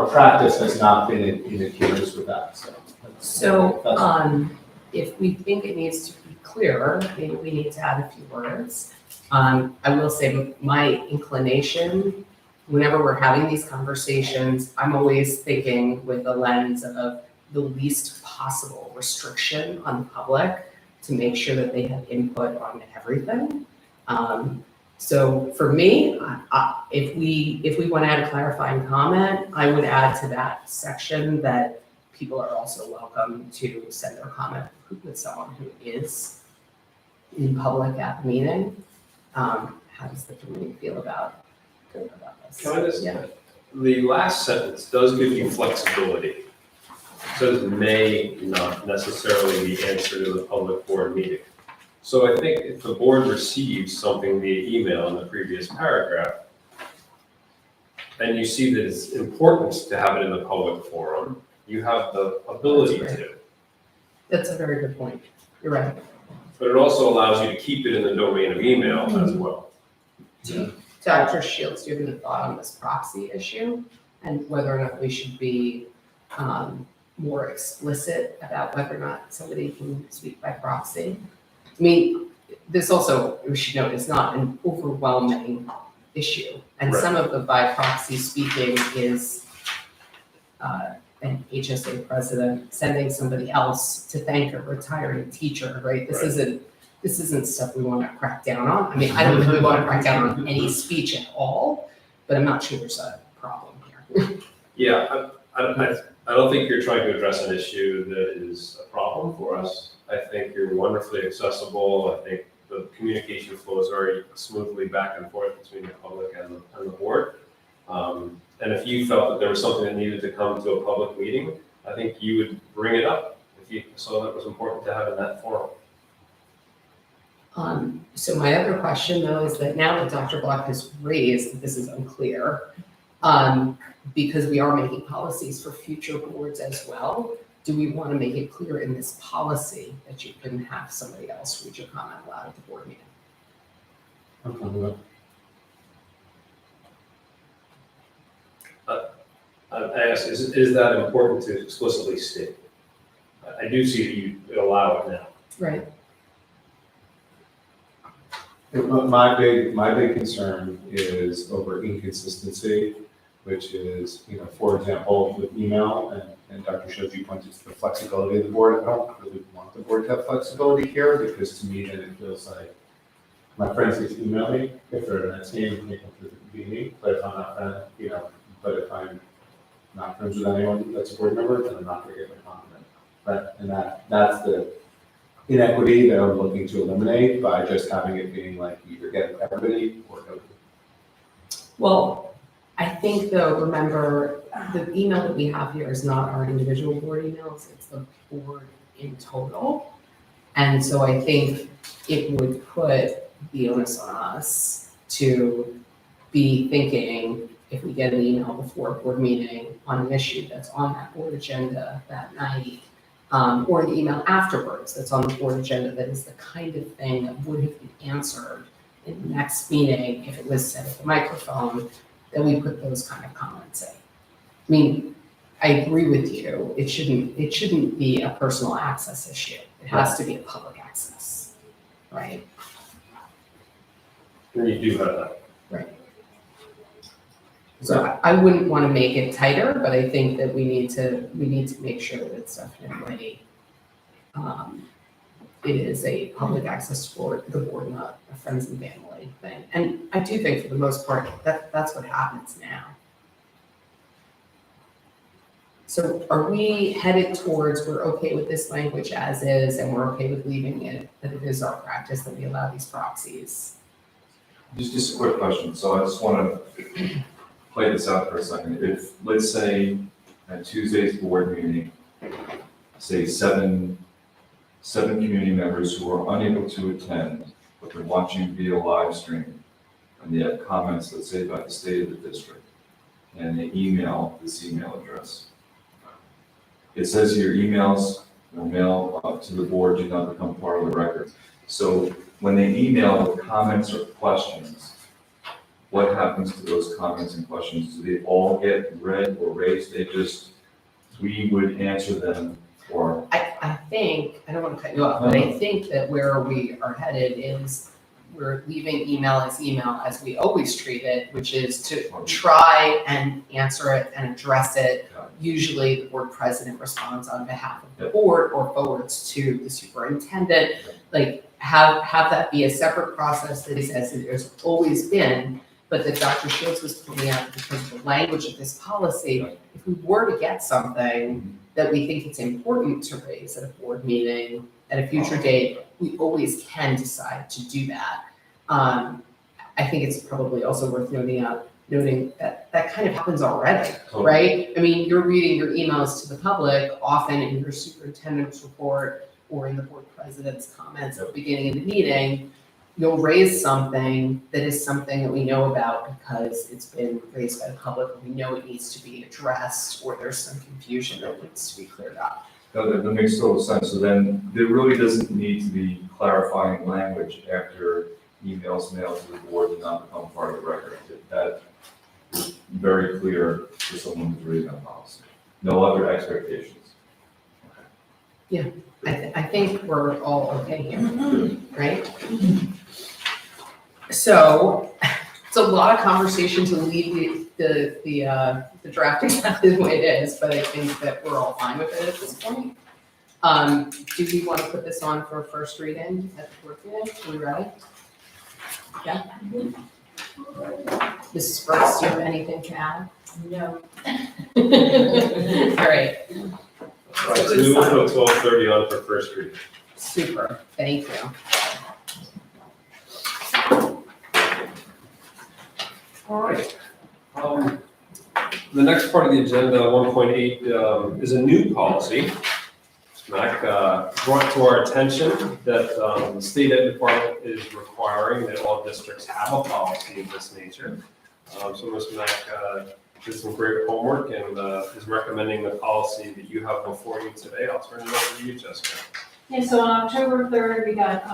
practice has not been in adherence with that, so. So, that's- if we think it needs to be clearer, maybe we need to add a few words. I will say my inclination, whenever we're having these conversations, I'm always thinking with the lens of the least possible restriction on the public to make sure that they have input on everything. So for me, if we want to add a clarifying comment, I would add to that section that people are also welcome to send their comment with someone who is in public at the meeting. How does the community feel about this? Can I just, Yeah. the last sentence does give you flexibility. It says may not necessarily be answered in the public board meeting. So I think if the board receives something via email in the previous paragraph, and you see that it's important to have it in the public forum, you have the ability That's to. That's a very good point. You're right. But it also allows you to keep it in the domain of email as well. Dr. Shields, do you have any thought on this proxy issue and whether or not we should be more explicit about whether or not somebody can speak by proxy? I mean, this also, we should note, is not an overwhelming issue. And some of the by proxy speaking is an HSA president sending somebody else to thank a retiring teacher, right? This isn't stuff we want to crack down on. I mean, I don't really want to crack down on any speech at all, but I'm not sure there's a problem here. Yeah, I don't think you're trying to address an issue that is a problem for us. I think you're wonderfully accessible. I think the communication flows very smoothly back and forth between the public and the board. And if you felt that there was something that needed to come to a public meeting, I think you would bring it up if you saw that it was important to have in that forum. So my other question though is that now that Dr. Block has raised that this is unclear, because we are making policies for future boards as well, do we want to make it clear in this policy that you can have somebody else read your comment aloud at the board meeting? I'm fine with that. I ask, is that important to explicitly state? I do see that you allow it now. Right. My big concern is over inconsistency, which is, for example, with email, and Dr. Shields, you pointed to the flexibility of the board. I don't really want the board to have flexibility here, because to me, then it feels like my friends get to email me if they're in that team, they can be me, but if I'm not but if I'm not friends with anyone that's a board member, then I'm not gonna get my comment, right? And that's the inequity that I'm looking to eliminate by just having it being like you either get everybody or nobody. Well, I think though, remember, the email that we have here is not our individual board emails, it's the board in total. And so I think it would put the onus on us to be thinking, if we get an email before a board meeting on an issue that's on that board agenda that night, or the email afterwards that's on the board agenda that is the kind of thing that would have been answered in the next meeting if it was said at the microphone, that we put those kind of comments in. I mean, I agree with you, it shouldn't be a personal access issue. It has to be a public access, right? And you do have that. Right. So I wouldn't want to make it tighter, but I think that we need to make sure that it's definitely, it is a public access for the board, not a friends and family thing. And I do think for the most part, that's what happens now. So are we headed towards, we're okay with this language as is, and we're okay with leaving it, that it is our practice that we allow these proxies? Just a quick question. So I just want to play this out for a second. If, let's say, at Tuesday's board meeting, say seven community members who are unable to attend, but they're watching via live stream, and they have comments, let's say, about the state of the district. and they email this email address. It says here, emails or mail to the board do not become part of the record. So when they email with comments or questions, what happens to those comments and questions? Do they all get read or raised? We would answer them, or I think, I don't want to cut you off, but I think that where we are headed is we're leaving email as we always treat it, which is to try and answer it and address it. Usually the board president responds on behalf of the board or forwards to the superintendent. Like have that be a separate process that is as it has always been, but that Dr. Shields was pointing out because of the language of this policy, if we were to get something that we think it's important to raise at a board meeting at a future date, we always can decide to do that. I think it's probably also worth noting that kind of happens already, right? I mean, you're reading your emails to the public, often in your superintendent's report or in the board president's comments at the beginning of the meeting. You'll raise something that is something that we know about because it's been raised by the public, and we know it needs to be addressed, or there's some confusion that needs to be cleared up. no, that makes total sense. So then there really doesn't need to be clarifying language after emails mailed to the board do not become part of the record. That is very clear to someone who's reading that policy. No other expectations. I think we're all okay here, right? So, it's a lot of conversation to leave the draft exactly the way it is, but I think that we're all fine with it at this point. Do we want to put this on for a first reading at the board meeting? Are we ready? Yeah? Mrs. Brooks, do you have anything to add? No. All right. All right, so we will put 12:30 on for first reading. Super, thank you. All right. The next part of the agenda, 1.8, is a new policy. Mac brought to our attention that the state ed department is requiring that all districts have a policy of this nature. So Mr. Mac did some great homework and is recommending the policy that you have before you today. I'll turn it over to you, Jessica. Yeah, so on October 3rd, we got,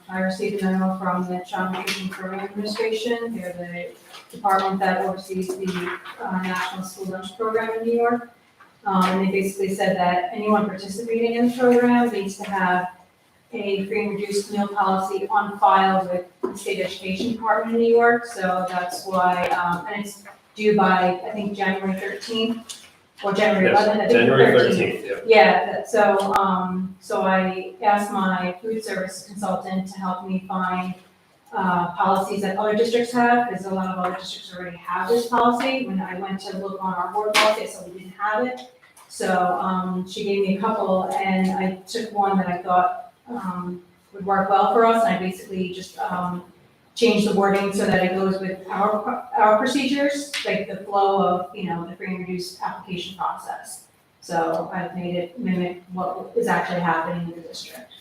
I received a memo from the Child Nutrition Program Administration. They're the department that oversees the National School Lunch Program in New York. And they basically said that anyone participating in the program needs to have a free and reduced meal policy on file with the State Education Department in New York. So that's why, and it's due by, I think, January 13th or January 11th. I think January 13th, yeah. Yeah, so I asked my food service consultant to help me find policies that other districts have, because a lot of other districts already have this policy. When I went to look on our board policy, I saw we didn't have it. So she gave me a couple, and I took one that I thought would work well for us, and I basically just changed the wording so that it goes with our procedures, like the flow of, you know, the free and reduced application process. So I've made it mimic what is actually happening in the district.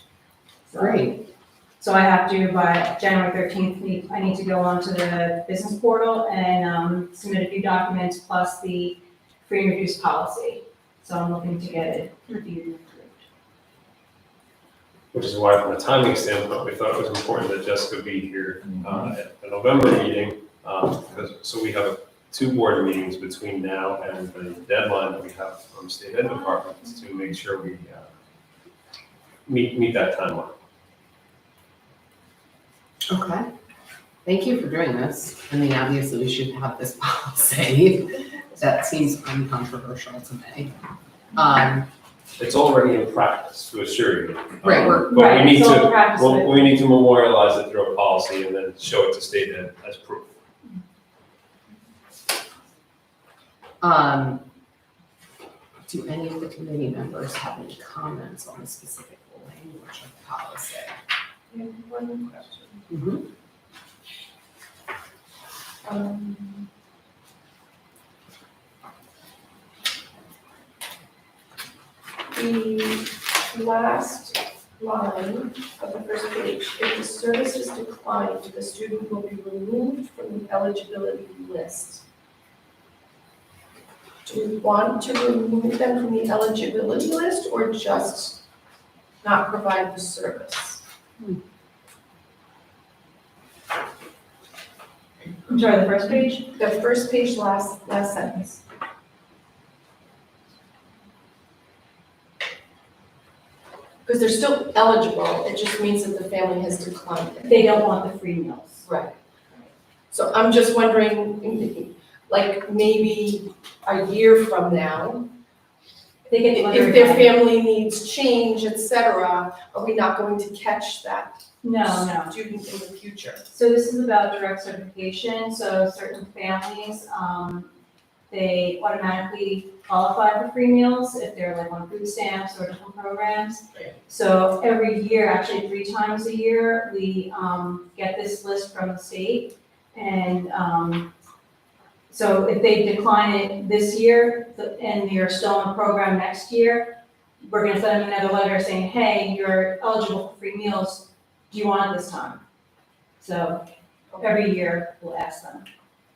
So- Great. So I have to, by January 13th, I need to go onto the business portal and submit a few documents plus the free and reduced policy. So I'm looking to get it reviewed and approved. Which is why, from a timing standpoint, we thought it was important that Jessica be here at the November meeting, so we have 2 board meetings between now and the deadline that we have from state ed departments to make sure we meet that timeline. Okay, thank you for doing this. I mean, obviously, we should have this policy. That seems uncontroversial to me. It's already in practice, to assure you. Right, But we Right, need it's all to, practice, but- we need to memorialize it through a policy and then show it to state ed as proof. Do any of the committee members have any comments on the specific language of the policy? One question. Mhm. The last line of the first page, if the service is declined, the student will be removed from the eligibility list. Do we want to remove them from the eligibility list or just not provide the service? I'm sorry, the first page? The first page, last sentence. Because they're still eligible, it just means that the family has declined it. They don't want the free meals. Right. So I'm just wondering, like, maybe a year from now, They get the letter if their again. family needs change, et cetera, are we not going to catch that No. student in the future? So this is about direct certification, so certain families, they automatically qualify for free meals if they're like on food stamps or different programs. Right. So every year, actually 3 times a year, we get this list from the state. And so if they decline it this year and you're still on the program next year, we're gonna send them another letter saying, hey, you're eligible for free meals, do you want it this time? So every year, we'll ask them.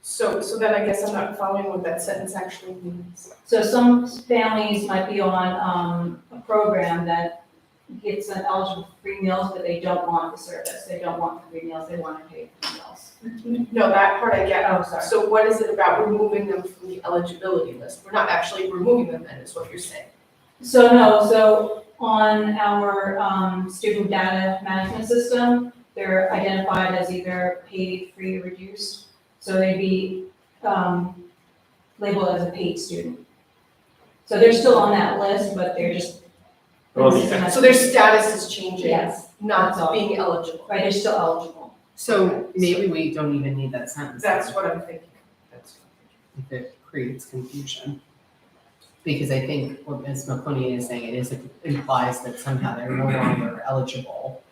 So then I guess I'm not following what that sentence actually means. So some families might be on a program that gets them eligible for free meals, but they don't want the service. They don't want the free meals, they want to pay for meals. No, that part I get. Oh, sorry. So what is it about removing them from the eligibility list? We're not actually removing them then, is what you're saying. So no, so on our student data management system, they're identified as either paid, free, or reduced. So they'd be labeled as a paid student. So they're still on that list, but they're just. So their status is changing, Yes, that's not all. being eligible. right, they're still eligible. So maybe we don't even need that sentence. That's what I'm thinking. If it creates confusion. Because I think what Ms. McConey is saying, it implies that somehow they're no longer eligible.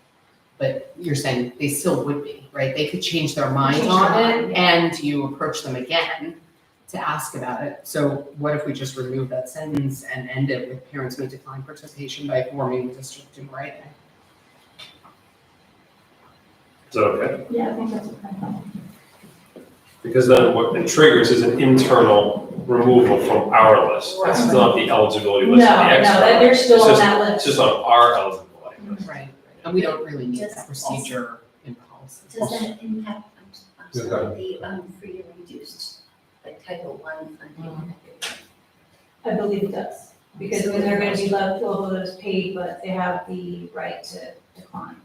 But you're saying they still would be, right? They could change their mind Change on their it mind, and you approach them again to ask about it. So what if we just remove that sentence and end it with parents may decline participation by forming the district in writing? Is that okay? Yeah, I think that's okay. Because then what it triggers is an internal removal from our list. It's not the eligibility No, list of no, the external. they're still It's on just- that It's list. just on our eligibility list. Right. And we don't really need Just that procedure in policy. Does that impact, I'm Yeah, go sorry, the free and reduced, like Title I funding? I believe it does, because when they're gonna be labeled as paid, but they have the right to decline.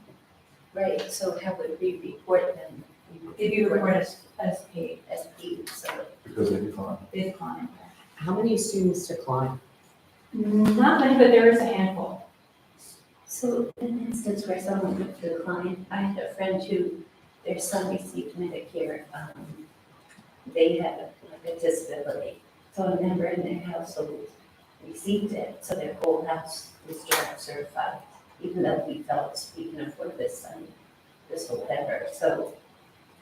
Right, so how would we report them? We would If you report as paid, as paid, so Because they decline. they decline. How many students decline? Not many, but there is a handful. So in an instance where someone would decline, I had a friend who, their son received Medicare, they had like a disability. So a member in their household received it, so their whole house was direct certified, even though we felt we can afford this or whatever. So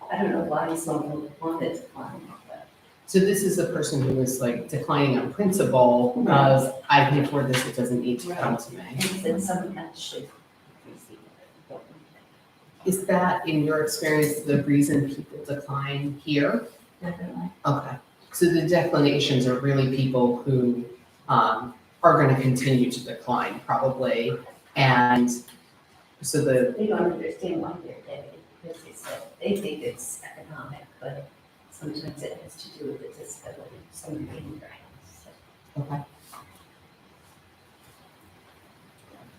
I don't know why someone would want to decline, but So this is a person who is like declining on principle because I can afford this, it doesn't need to come to me. and then someone else should receive it. Is that, in your experience, the reason people decline here? Definitely. Okay, so the declinations are really people who are gonna continue to decline probably, and so the, They don't understand why they're getting it, because they think it's economic, but sometimes it has to do with the disability, somebody in your house. So okay.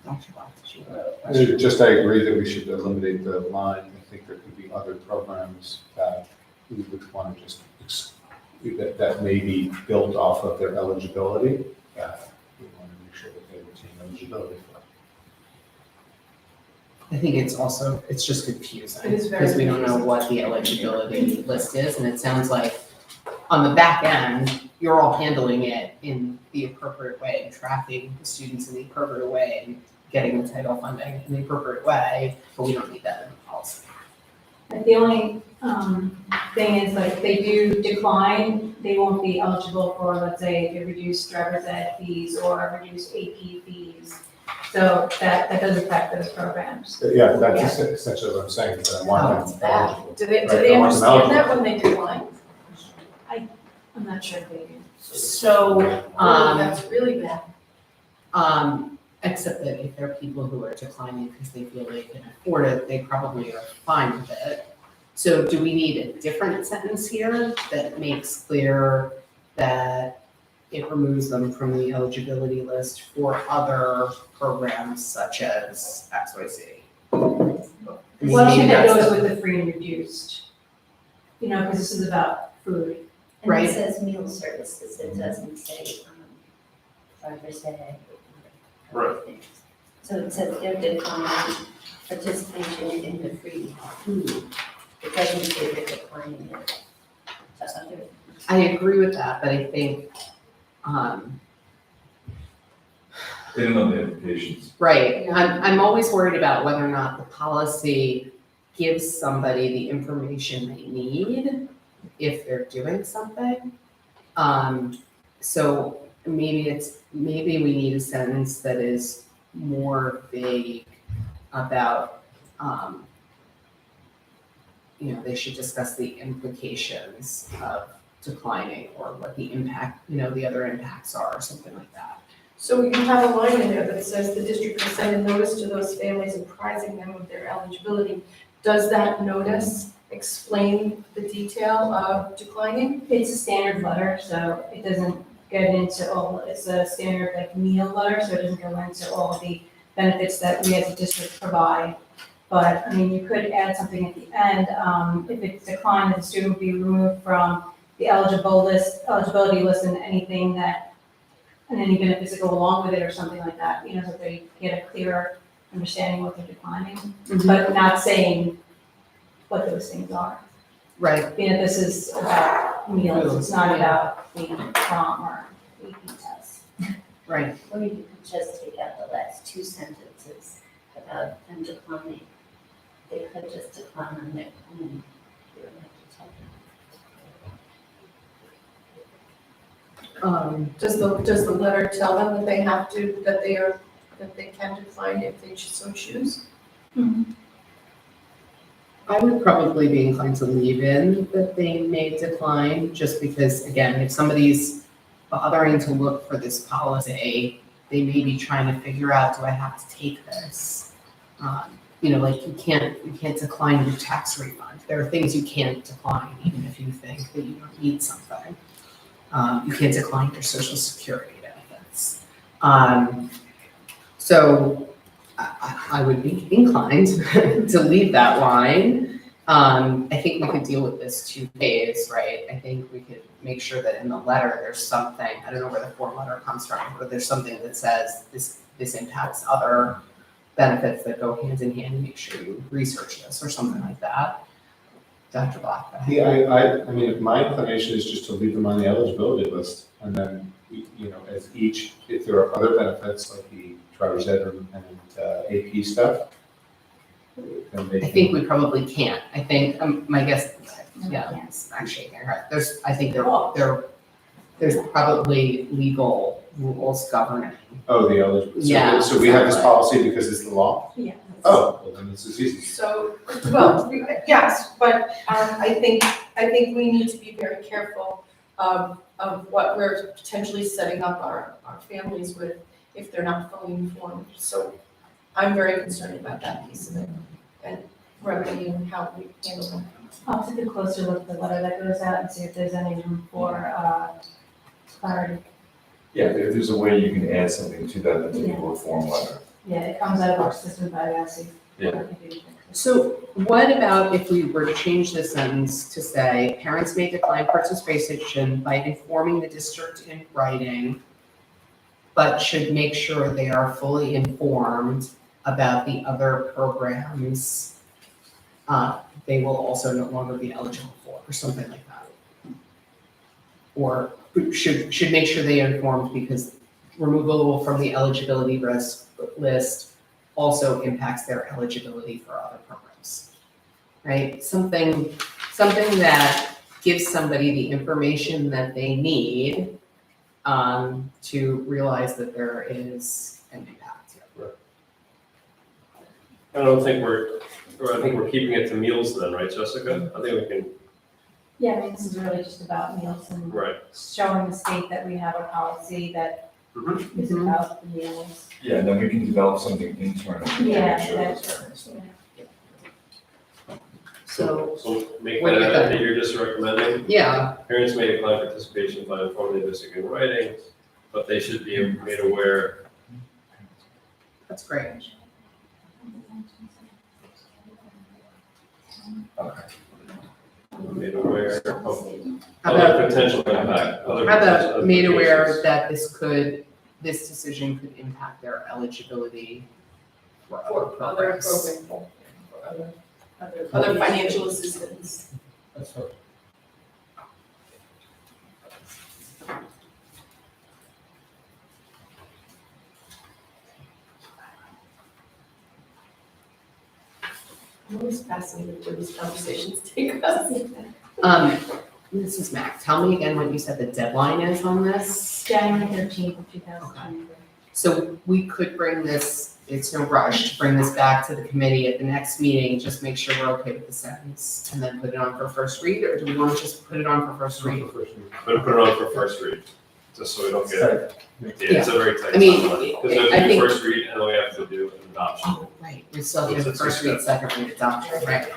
Dr. Watts, you have a question? Just, I agree that we should eliminate the line. I think there could be other programs that we would want to just, that may be built off of their eligibility, that we want to make sure that they retain eligibility for. I think it's also, it's just confusing. It is very Because we don't know what the eligibility list is, and it sounds like on the back end, you're all handling it in the appropriate way, and tracking the students in the appropriate way, and getting the title funding in the appropriate way, but we don't need that in the policy. Like the only thing is like if they do decline, they won't be eligible for, let's say, the reduced driver's ed fees or reduced AP fees. So that does affect those programs. Yeah, that's essentially what I'm saying, that I want It's them bad. eligible. Do they Right, I want them understand that eligible. when they decline? I'm not sure if they do. So, That's really bad. except that if there are people who are declining because they feel they can afford it, they probably are fine with it. So do we need a different sentence here that makes clear that it removes them from the eligibility list for other programs such as XYZ? Well, I think that Maybe goes that's with the free and reduced. You know, because this is about food. And Right. it says meal services, it doesn't say, Father's Day. Right. So it says they're declining participation in the free food. It doesn't say they're declining it. to other. I agree with that, but I think, They don't know the implications. right, I'm always worried about whether or not the policy gives somebody the information they need if they're doing something. So maybe we need a sentence that is more vague about, they should discuss the implications of declining or what the impact, the other impacts are, or something like that. So you have a line in there that says the district will send a notice to those families apprising them of their eligibility. Does that notice explain the detail of declining? It's a standard letter, so it doesn't get into all, it's a standard like meal letter, so it doesn't go into all of the benefits that we as a district provide. But, I mean, you could add something at the end, if it's declined, the student will be removed from the eligibility list and anything that, and any benefits that go along with it or something like that, so they get a clearer understanding what they're declining, but not saying what those things are. Right, This is about meals, it's not about the prom or AP tests. right. Or you could just take out the last two sentences about them declining. They could just decline on their own. You don't have to tell them. Does the letter tell them that they have to, that they can decline if they so choose? I would probably be inclined to leave in that they may decline, just because, again, if somebody's bothering to look for this policy, they may be trying to figure out, do I have to take this? Like you can't decline your tax refund. There are things you can't decline, even if you think that you don't need something. You can't decline your social security benefits. So I would be inclined to leave that line. I think we could deal with this 2 ways, right? I think we could make sure that in the letter, there's something, I don't know where the form letter comes from, but there's something that says this impacts other benefits that go hand in hand, and make sure you research this or something like that. Dr. Black. Yeah, I mean, if my inclination is just to leave them on the eligibility list, and then, as each, if there are other benefits like the driver's ed and AP stuff, then they I can. think we probably can't. I think, my guess, yeah, it's actually, right. There's probably legal rules governing. Oh, the eligibility. Yeah, So we have this exactly. policy because it's the law? Yeah. Oh, well, then it's as easy. So, well, yes, but I think we need to be very careful of what we're potentially setting up our families with if they're not fully informed. So I'm very concerned about that piece of it and remedying how we handle them. I'll take a closer look at the letter that goes out and see if there's any room for clarity. Yeah, if there's a way you can add something to that particular form letter. Yeah, it comes out of our system by ASI. Yeah. So what about if we were to change the sentence to say, parents may decline participation by informing the district in writing, but should make sure they are fully informed about the other programs they will also no longer be eligible for, or something like that. Or should make sure they are informed because removal from the eligibility list also impacts their eligibility for other programs, right? Something that gives somebody the information that they need to realize that there is an impact here. I think we're keeping it to meals then, right, Jessica? I think we can Yeah, I mean, this is really just about meals and Right. showing the state that we have a policy that Mhm. is about the meals. Yeah, and then we can develop something internally. to Yeah, show that's- those parents. So, Make What do you that, think? you're just recommending, yeah, parents may decline participation by informally disagree in writing, but they should be made aware. that's great. Made aware of How other about, potential impact, other how potential about made aware implications. that this decision could impact their eligibility for other Or other programs? program, or other financial assistance. That's right. I'm always fascinated where these conversations take us. Mrs. Mack, tell me again what you said the deadline is on this? January 13th of 2023. So we could bring this, it's no rush to bring this back to the committee at the next meeting, just make sure we're okay with the sentence, and then put it on for first read, or do we want to just put it on for first read? But put it on for first read, just so we don't get, it's a very tight I mean, timeline. Because we I have to do think- first read and then we have to do an adoption. Oh, right, we still have to It's a have first read, second read, adoption, right?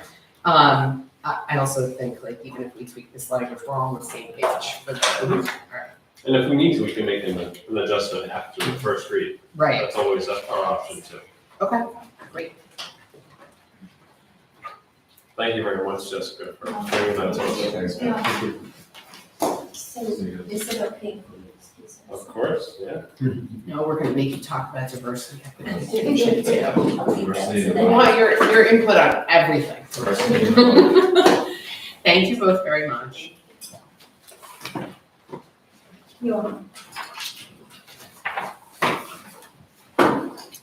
I also think like even if we tweak this language, we're all on the same page for the, alright, And if we need to, we can make an adjustment after the first read. right, That's always our option too. okay, great. Thank you very much, Jessica, for bringing that to us. Thanks. So is it okay if we excuse Of us? course, yeah. No, we're gonna make you talk about diversity, equity, and inclusion too. Diversity and We want your input on everything. Thank you both very much.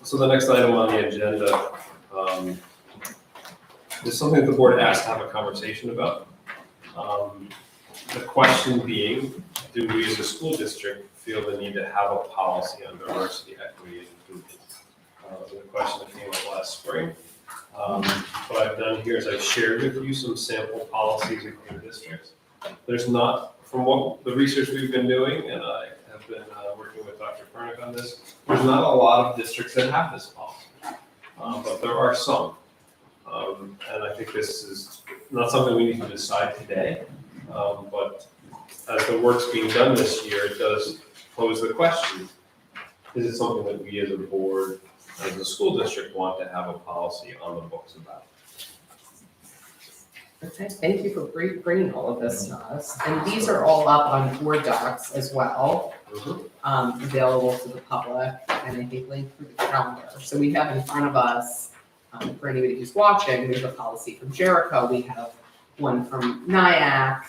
So the next item on the agenda is something the board asked to have a conversation about. The question being, do we as a school district feel the need to have a policy on diversity, equity, and inclusion? The question that came up last spring. What I've done here is I've shared with you some sample policies in your districts. There's not, from what the research we've been doing, and I have been working with Dr. Pernick on this, there's not a lot of districts that have this policy, but there are some. And I think this is not something we need to decide today, but as the work's being done this year, it does pose the question, is it something that we as a board, as a school district, want to have a policy on the books about? Okay, thank you for bringing all of this to us. And these are all up on board docs as well, available to the public, and I think linked through the calendar. So we have in front of us, for anybody who's watching, we have a policy from Jericho, we have one from NIAC.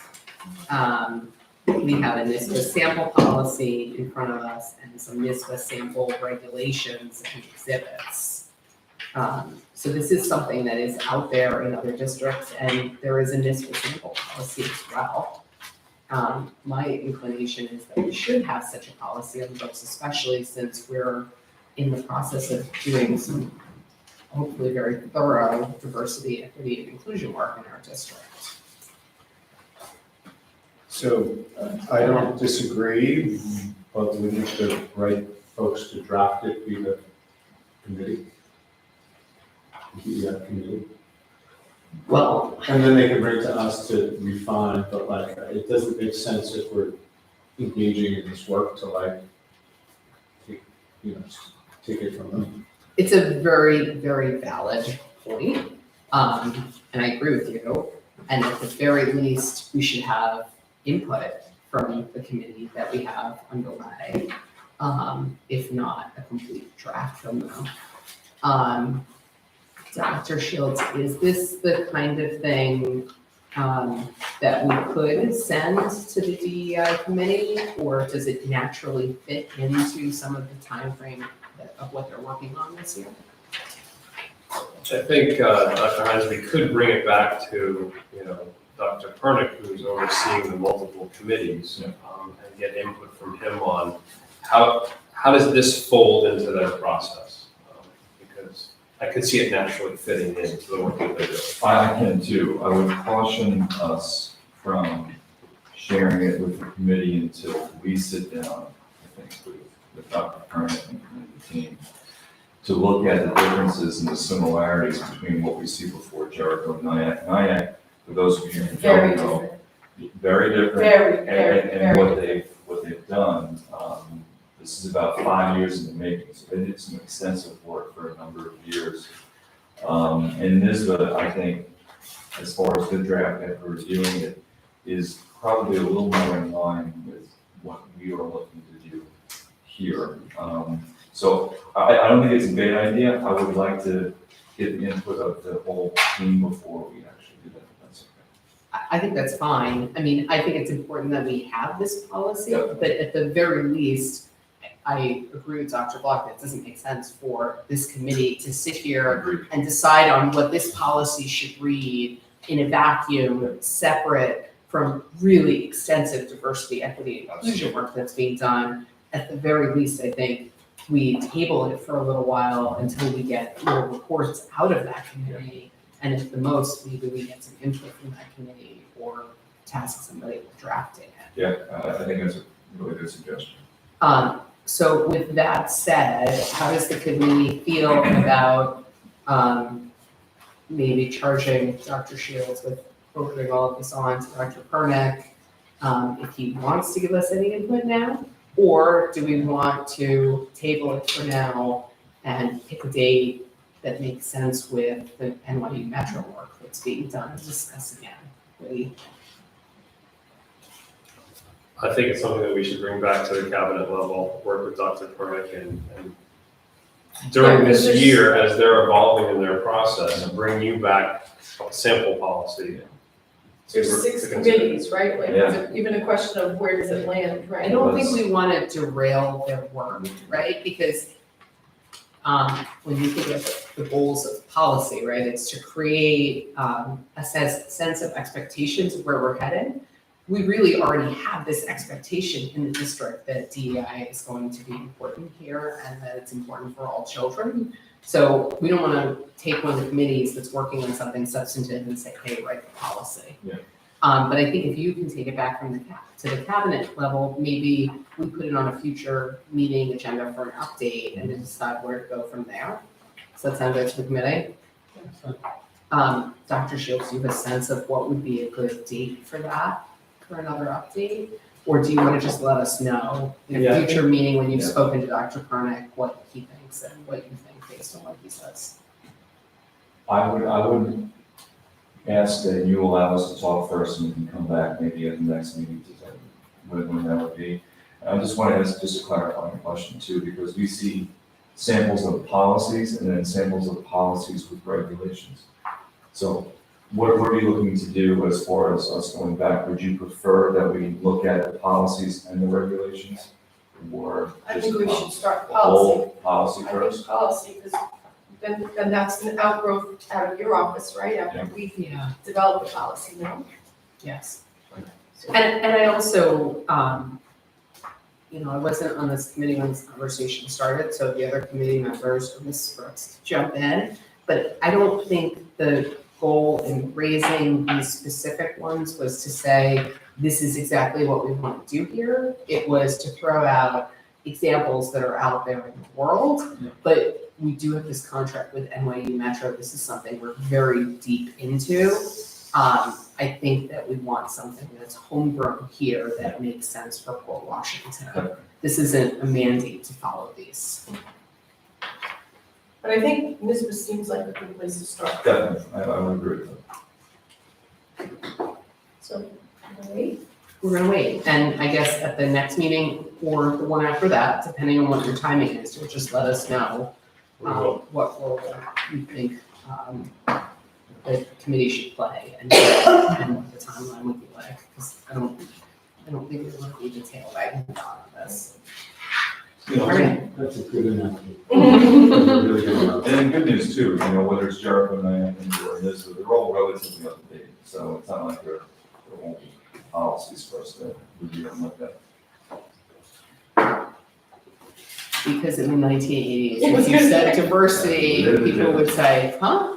We have a NISBA sample policy in front of us and some NISBA sample regulations and exhibits. So this is something that is out there in other districts, and there is a NISBA sample policy as well. My inclination is that we should have such a policy on the books, especially since we're in the process of doing some hopefully very thorough diversity, equity, and inclusion work in our district. So I don't disagree, but we need the right folks to draft it, be the committee. Yeah, committee. Well, And then they can bring it to us to refine, but like, it doesn't make sense if we're engaging in this work to like, take, take it from them. it's a very, very valid point, and I agree with you. And at the very least, we should have input from the committee that we have underway, if not a complete draft from them. Dr. Shields, is this the kind of thing that we could send to the DEI committee, or does it naturally fit into some of the timeframe of what they're working on this year? I think, Dr. Hines, we could bring it back to, Dr. Pernick, who's overseeing the multiple committees, and get input from him on how does this fold into their process? Because I could see it naturally fitting into the work that they're doing. I can too. I would caution us from sharing it with the committee until we sit down, I think, with Dr. Kernick and the team, to look at the differences and the similarities between what we see before Jericho and Nyack. Nyack, for those of you who Very don't know, different, very different. very, very, And very. what they've done, this is about 5 years in the making, so they did some extensive work for a number of years. And NISBA, I think, as far as the draft after reviewing it, is probably a little more in line with what we are looking to do here. So I don't think it's a bad idea. I would like to get the input of the whole team before we actually do that, if that's okay. I think that's fine. I mean, I think it's important that we have this policy, Yeah. but at the very least, I agree with Dr. Block that it doesn't make sense for this committee to sit here Agreed. and decide on what this policy should read in a vacuum, separate from really extensive diversity, equity, and inclusion work that's being done. At the very least, I think we table it for a little while until we get more reports out of that committee. And at the most, maybe we get some input from that committee or task somebody with drafting it. Yeah, I think that's a really good suggestion. So with that said, how does the committee feel about, maybe charging Dr. Shields with forwarding all of this on to Dr. Pernick, if he wants to give us any input now? Or do we want to table it for now and pick a date that makes sense with the NYU Metro work that's being done and discuss again? Really? I think it's something that we should bring back to the cabinet level, work with Dr. Pernick and during this year, as they're evolving in their process, and bring you back a sample policy. There's 6 committees, right? Like, Yeah. is it even a question of where does it land, I right? don't think we want to derail their work, right? Because when you think of the goals of policy, right, it's to create a sense of expectations of where we're headed. We really already have this expectation in the district that DEI is going to be important here and that it's important for all children. So we don't want to take one of the committees that's working on something substantive and say, hey, write the policy. Yeah. But I think if you can take it back from to the cabinet level, maybe we put it on a future meeting agenda for an update and then decide where to go from there. Does that sound good to the committee? Dr. Shields, do you have a sense of what would be a good date for that, for another update? Or do you want to just let us know in Yeah, a I future meeting when you've yeah. spoken to Dr. Pernick, what he thinks and what you think based on what he says? I would ask that you allow us to talk first and we can come back maybe at the next meeting to tell you when that would be. I just want to ask just a clarifying question too, because we see samples of policies and then samples of policies with regulations. So what are you looking to do as far as us going back? Would you prefer that we look at the policies and the regulations? Or I just think we should start the policy. whole policy I first? think policy, because then that's an outgrowth out of your office, right? After Yeah. we Yeah. develop the policy, no? Yes. So- And I also, I wasn't on this committee when this conversation started, so the other committee members or Ms. Brooks to jump in. But I don't think the goal in raising these specific ones was to say, this is exactly what we want to do here. It was to throw out examples that are out there in the world. Yeah. But we do have this contract with NYU Metro. This is something we're very deep into. I think that we want something that's homegrown here that makes sense for Port Washington. This isn't a mandate to follow these. But I think NISBA seems like a good place to start. Definitely, I would agree with that. So, wait. We're gonna wait, and I guess at the next meeting or the one after that, depending on what your timing is, you'll just let us know what role you think the committee should play and what the timeline would be like, because I don't think we want to be detailed on this. You know, All right. That's a good analogy. Really good analogy. And good news too, whether it's Jericho, Nyack, or this, they're all relatively up to date, so it's not like there won't be policies for us to review and look at. Because in the 1980s, I was if you gonna said say. diversity, people would say, huh?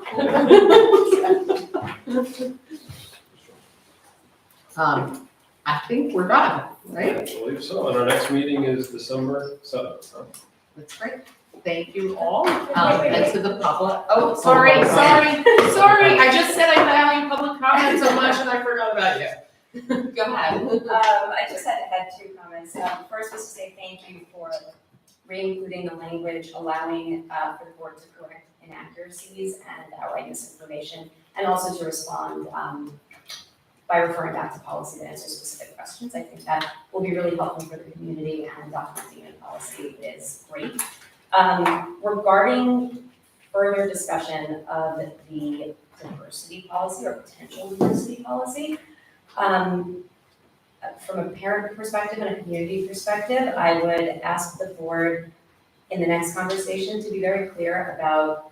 I think we're done, right? I believe so, and our next meeting is December 7th, huh? That's great. Thank you all, and to the public. Oh, sorry. I just said I value public comment so much and I forgot about you. Go ahead. I just had two comments. First was to say thank you for re-including the language allowing for the board to correct inaccuracies and outright misinformation, and also to respond by referring back to policy to answer specific questions. I think that will be really helpful for the community, and documenting in policy is great. Regarding further discussion of the diversity policy or potential diversity policy, from a parent perspective and a community perspective, I would ask the board in the next conversation to be very clear about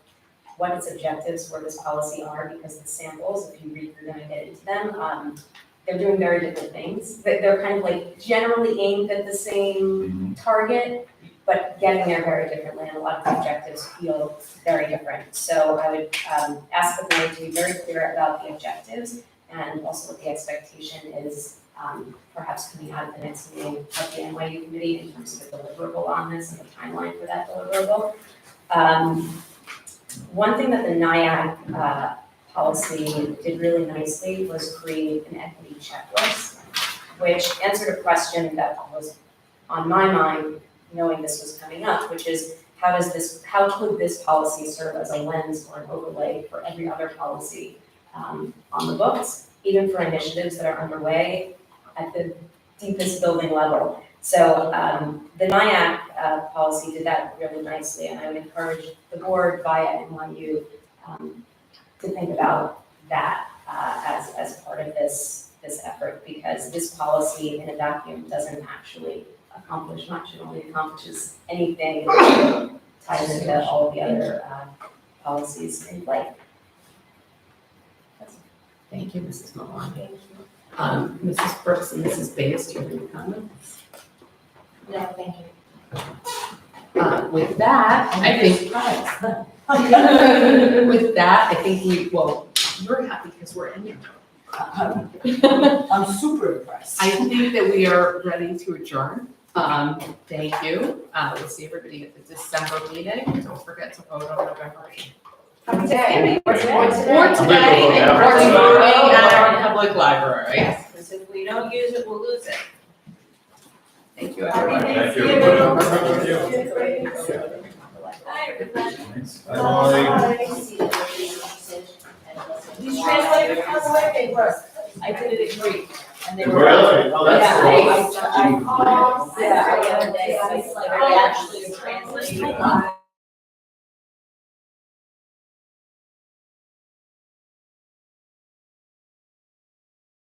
what its objectives for this policy are, because the samples, if you read through them and get into them, they're doing very different things. They're kind of like generally aimed at the same target, but getting there very differently, and a lot of the objectives feel very different. So I would ask the board to be very clear about the objectives, and also what the expectation is, perhaps coming out of the next meeting of the NYU committee in terms of a deliverable on this and the timeline for that deliverable. One thing that the NIAC policy did really nicely was create an equity checklist, which answered a question that was on my mind, knowing this was coming up, which is how could this policy serve as a lens or an overlay for every other policy on the books, even for initiatives that are underway at the deepest building level. So the NIAC policy did that really nicely, and I would encourage the board via NYU to think about that as part of this effort, because this policy in a vacuum doesn't actually accomplish much. It only accomplishes anything that ties into all of the other policies in play. Thank you, Mrs. Milan. Mrs. Brooks and Mrs. Bates, do you have any comments? No, thank you. With that, I think. With that, I think you're happy because we're in your I'm super impressed. I think that we are ready to adjourn. Thank you. We'll see everybody at the December meeting. Don't forget to vote on November 8th. Today. Or today, and early voting at our public library. Yes, because if we don't use it, we'll lose it. Thank you, everyone. Thank you. Hi, everybody. These translators, how the way they work. I did it in Greek, and they were. Really? Oh, that's Yeah, cool. I called, Yeah, the other day, I was like, I actually translated.